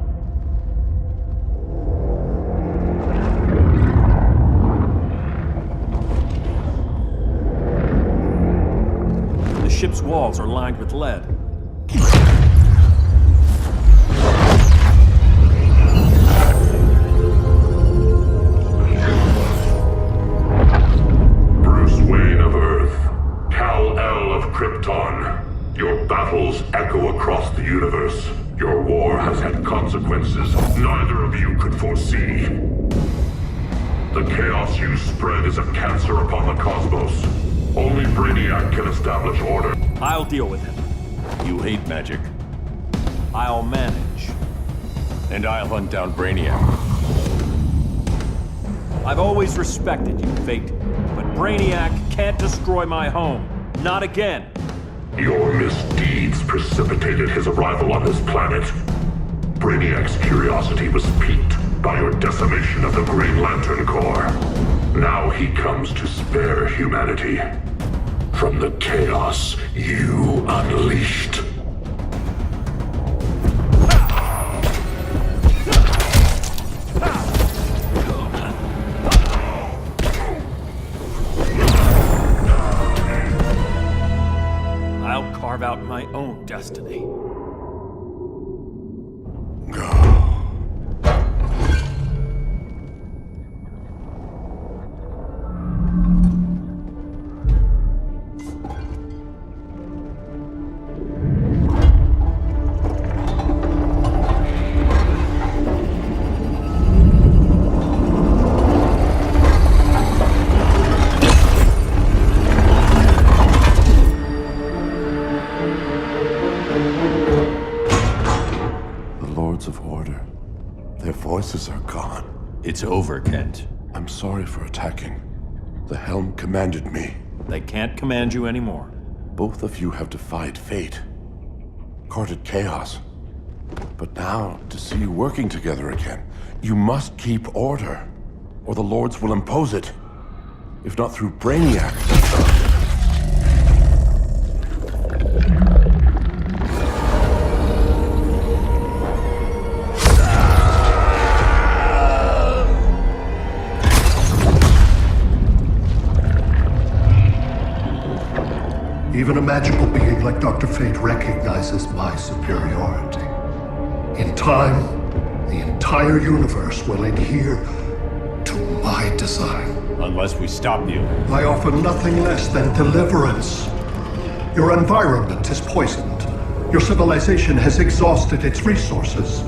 The ship's walls are lined with lead. Bruce Wayne of Earth, Kal-El of Krypton. Your battles echo across the universe. Your war has had consequences neither of you could foresee. The chaos you spread is a cancer upon the cosmos. Only Brainiac can establish order. I'll deal with him. You hate magic. I'll manage. And I'll hunt down Brainiac. I've always respected you, Fate. But Brainiac can't destroy my home. Not again. Your misdeeds precipitated his arrival on this planet. Brainiac's curiosity was piqued by your decimation of the Green Lantern Corps. Now he comes to spare humanity from the chaos you unleashed. I'll carve out my own destiny. Voices are gone. It's over, Kent. I'm sorry for attacking. The Helm commanded me. They can't command you anymore. Both of you have defied fate, courted chaos. But now, to see you working together again, you must keep order, or the Lords will impose it. If not through Brainiac. Even a magical being like Dr. Fate recognizes my superiority. In time, the entire universe will adhere to my design. Unless we stop you. I offer nothing less than deliverance. Your environment is poisoned. Your civilization has exhausted its resources.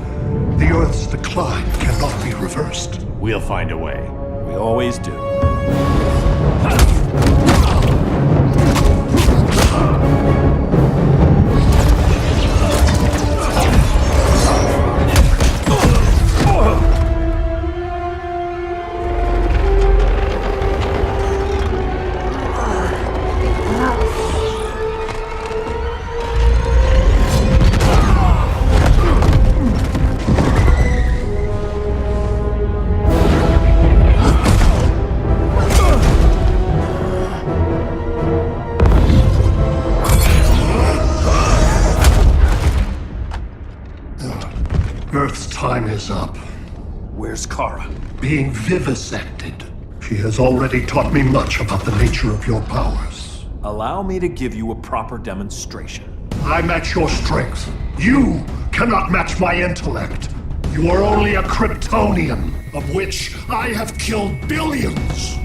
The Earth's decline cannot be reversed. We'll find a way. We always do. Earth's time is up. Where's Kara? Being vivisected. She has already taught me much about the nature of your powers. Allow me to give you a proper demonstration. I match your strength. You cannot match my intellect. You are only a Kryptonian, of which I have killed billions.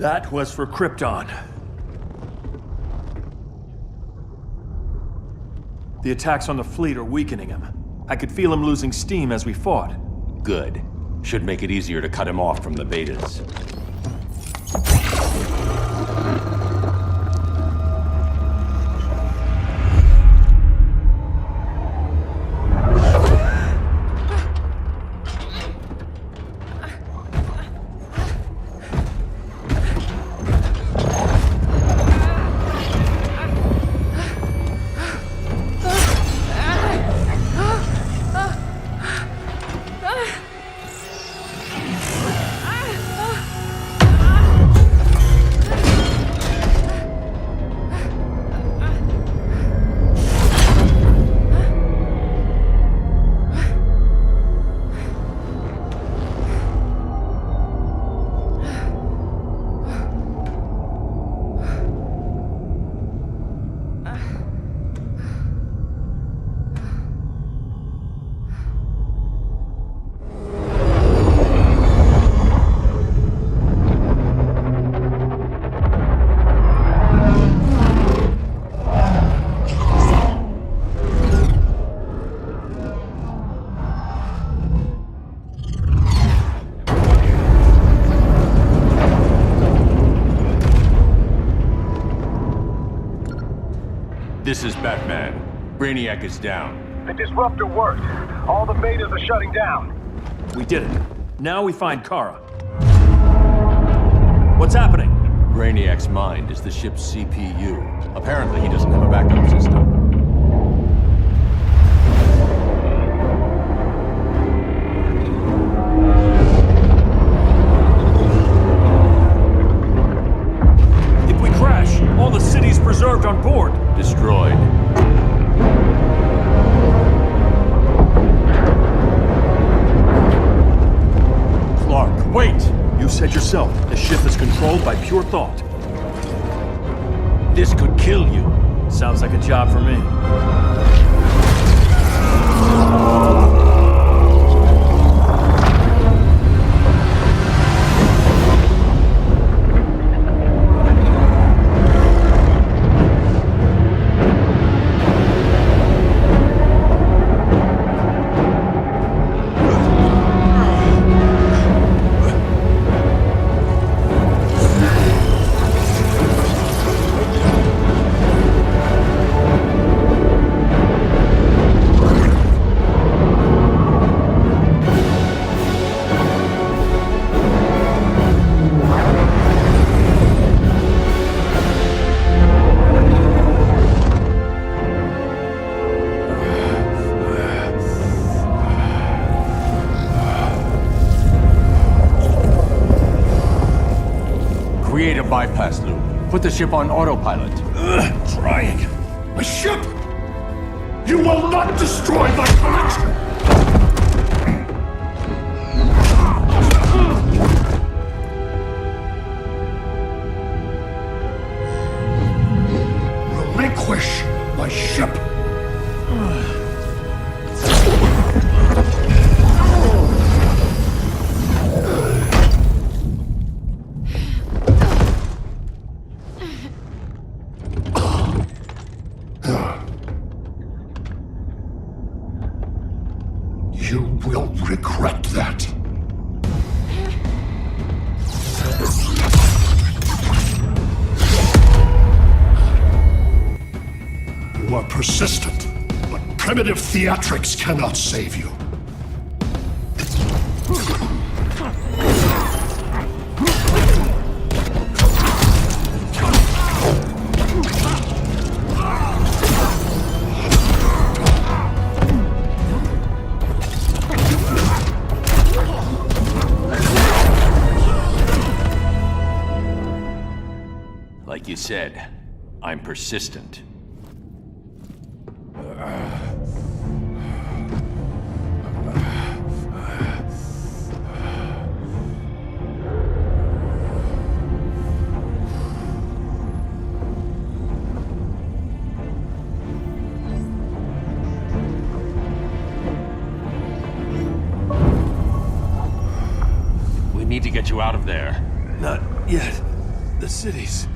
That was for Krypton. The attacks on the fleet are weakening him. I could feel him losing steam as we fought. Good. Should make it easier to cut him off from the betas. This is Batman. Brainiac is down. The disruptor worked. All the betas are shutting down. We did it. Now we find Kara. What's happening? Brainiac's mind is the ship's CPU. Apparently he doesn't have a backup system. If we crash, all the city's preserved on board. Destroyed. Clark, wait! You said yourself, the ship is controlled by pure thought. This could kill you. Sounds like a job for me. Create a bypass loop. Put the ship on autopilot. Trying. A ship! You will not destroy my collection! Relinquish my ship! You will regret that. You are persistent, but primitive theatrics cannot save you. Like you said, I'm persistent. We need to get you out of there. Not yet. the cities.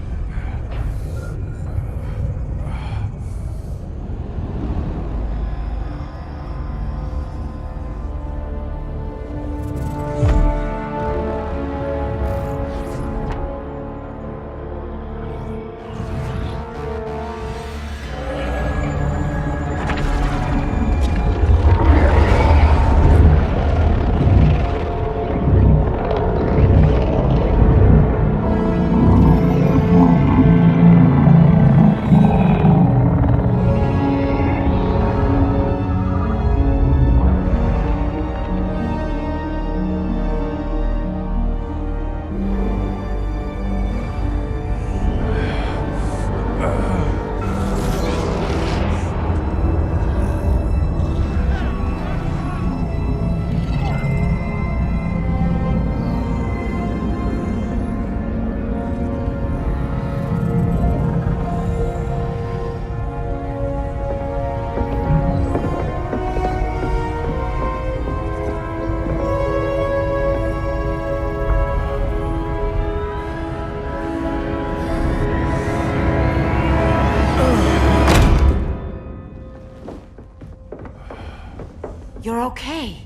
You're okay.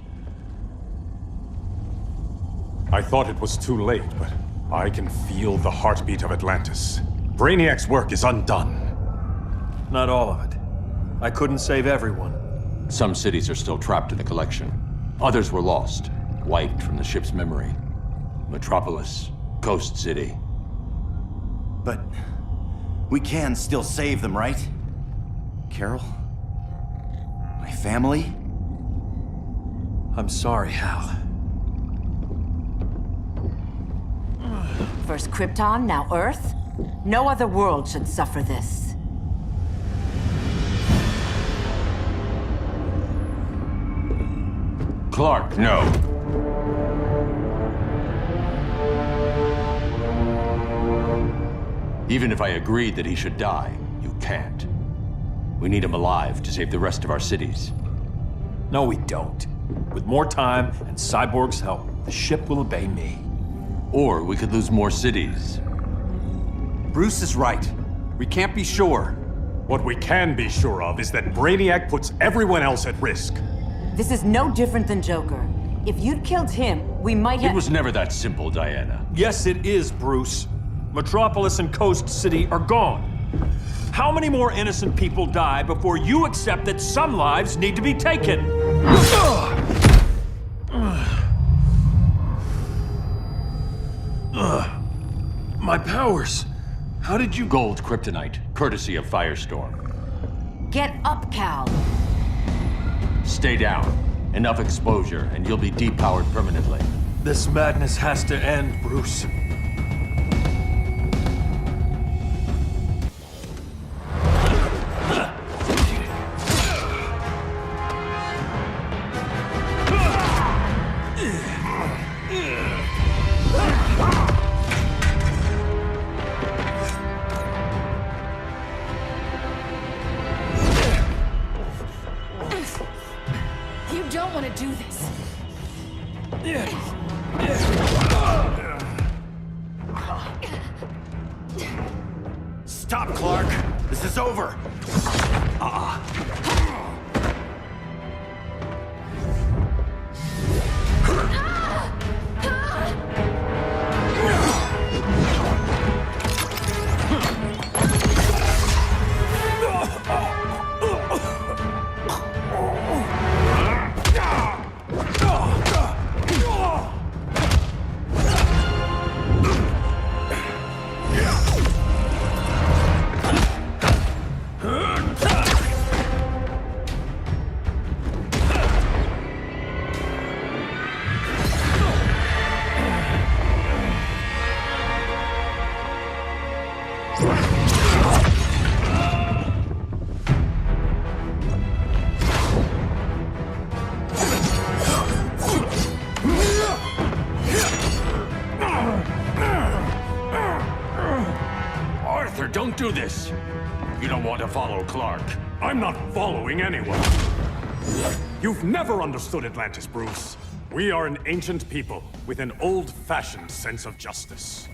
I thought it was too late, but I can feel the heartbeat of Atlantis. Brainiac's work is undone. Not all of it. I couldn't save everyone. Some cities are still trapped in the collection. Others were lost, wiped from the ship's memory. Metropolis, Coast City. But we can still save them, right? Carol? My family? I'm sorry, Hal. First Krypton, now Earth? No other world should suffer this. Clark, no. Even if I agreed that he should die, you can't. We need him alive to save the rest of our cities. No, we don't. With more time and Cyborg's help, the ship will obey me. Or we could lose more cities. Bruce is right. We can't be sure. What we can be sure of is that Brainiac puts everyone else at risk. This is no different than Joker. If you'd killed him, we might have— It was never that simple, Diana. Yes, it is, Bruce. Metropolis and Coast City are gone. How many more innocent people die before you accept that some lives need to be taken? My powers. How did you— Gold kryptonite, courtesy of Firestorm. Get up, Cal. Stay down. Enough exposure, and you'll be depowered permanently. This madness has to end, Bruce. You don't want to do this. Stop, Clark. This is over. Don't do this! You don't want to follow Clark. I'm not following anyone. You've never understood Atlantis, Bruce. We are an ancient people with an old-fashioned sense of justice.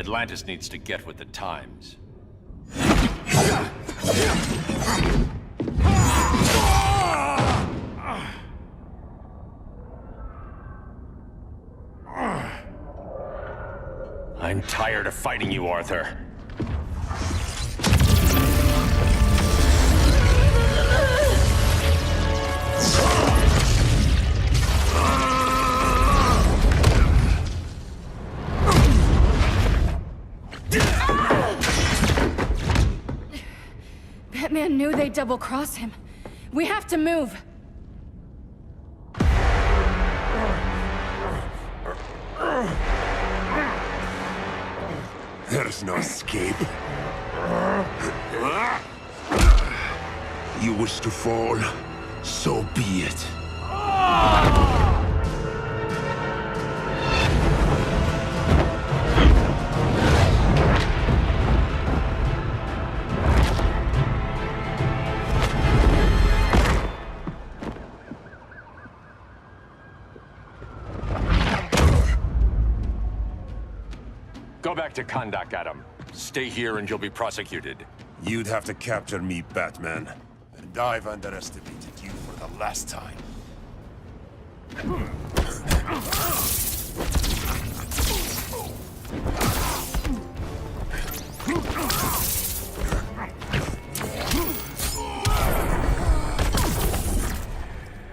Atlantis needs to get with the times. I'm tired of fighting you, Arthur. Batman knew they'd double-cross him. We have to move. There's no escape. You wish to fall, so be it. Go back to Kondak, Adam. Stay here and you'll be prosecuted. You'd have to capture me, Batman. And I've underestimated you for the last time.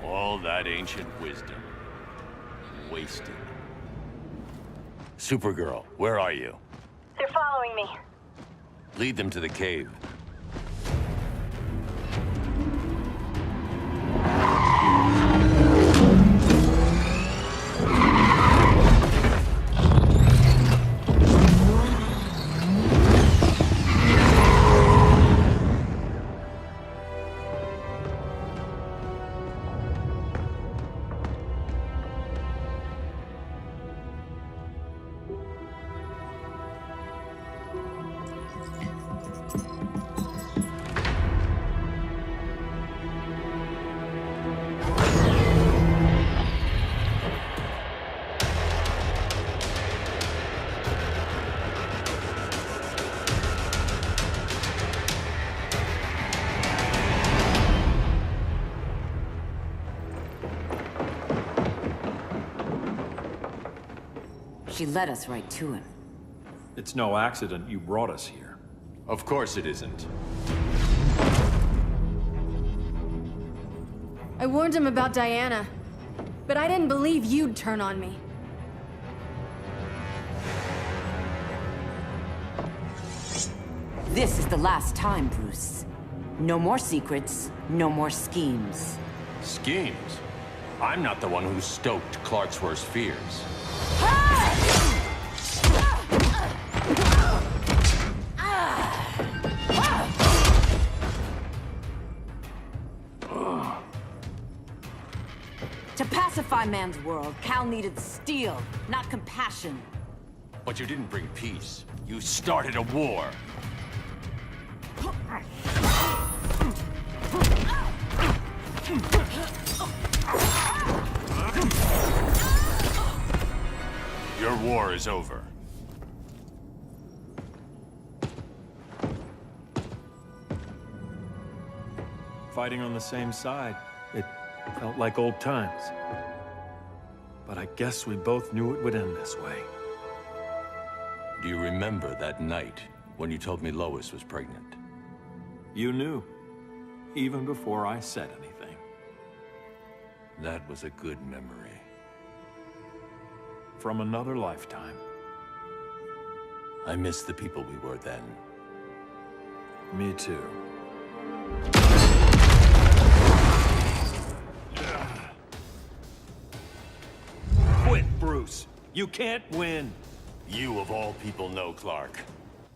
All that ancient wisdom. Wasted. Supergirl, where are you? They're following me. Lead them to the cave. She led us right to him. It's no accident you brought us here. Of course it isn't. I warned him about Diana, but I didn't believe you'd turn on me. This is the last time, Bruce. No more secrets, no more schemes. Schemes? I'm not the one who stoked Clark's worst fears. To pacify man's world, Cal needed steel, not compassion. But you didn't bring peace. You started a war. Your war is over. Fighting on the same side, it felt like old times. But I guess we both knew it would end this way. Do you remember that night when you told me Lois was pregnant? You knew, even before I said anything. That was a good memory. From another lifetime. I miss the people we were then. Me too. Quit, Bruce. You can't win. You of all people know, Clark.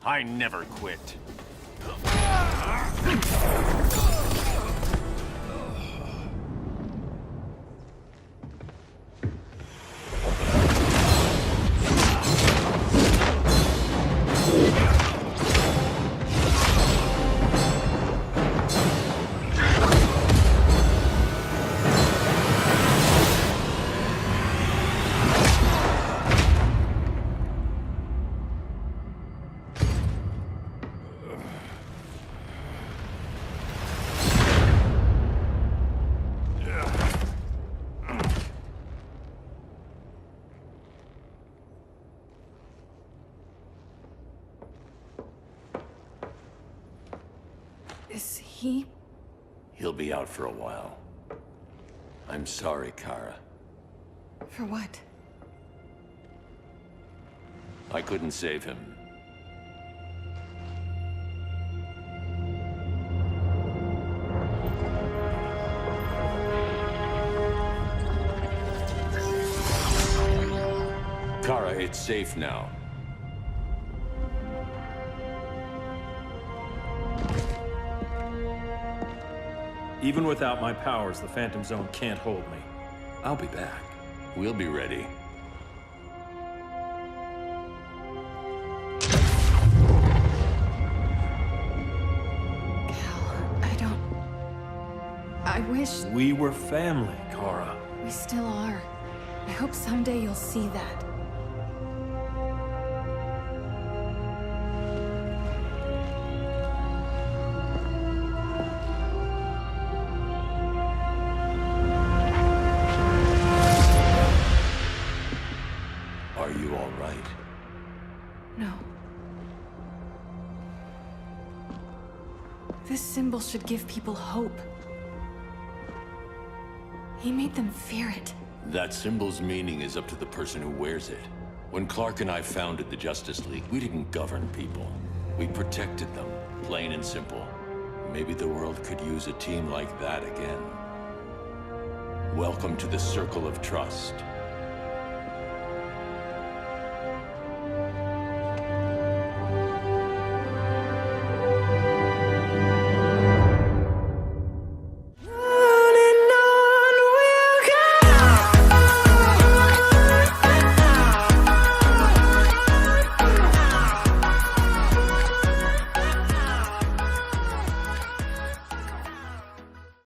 I never quit. He'll be out for a while. I'm sorry, Kara. For what? I couldn't save him. Kara, it's safe now. Even without my powers, the Phantom Zone can't hold me. I'll be back. We'll be ready. I wish... We were family, Kara. We still are. I hope someday you'll see that. Are you all right? No. This symbol should give people hope. He made them fear it. That symbol's meaning is up to the person who wears it. When Clark and I founded the Justice League, we didn't govern people. We protected them, plain and simple. Maybe the world could use a team like that again. Welcome to the Circle of Trust.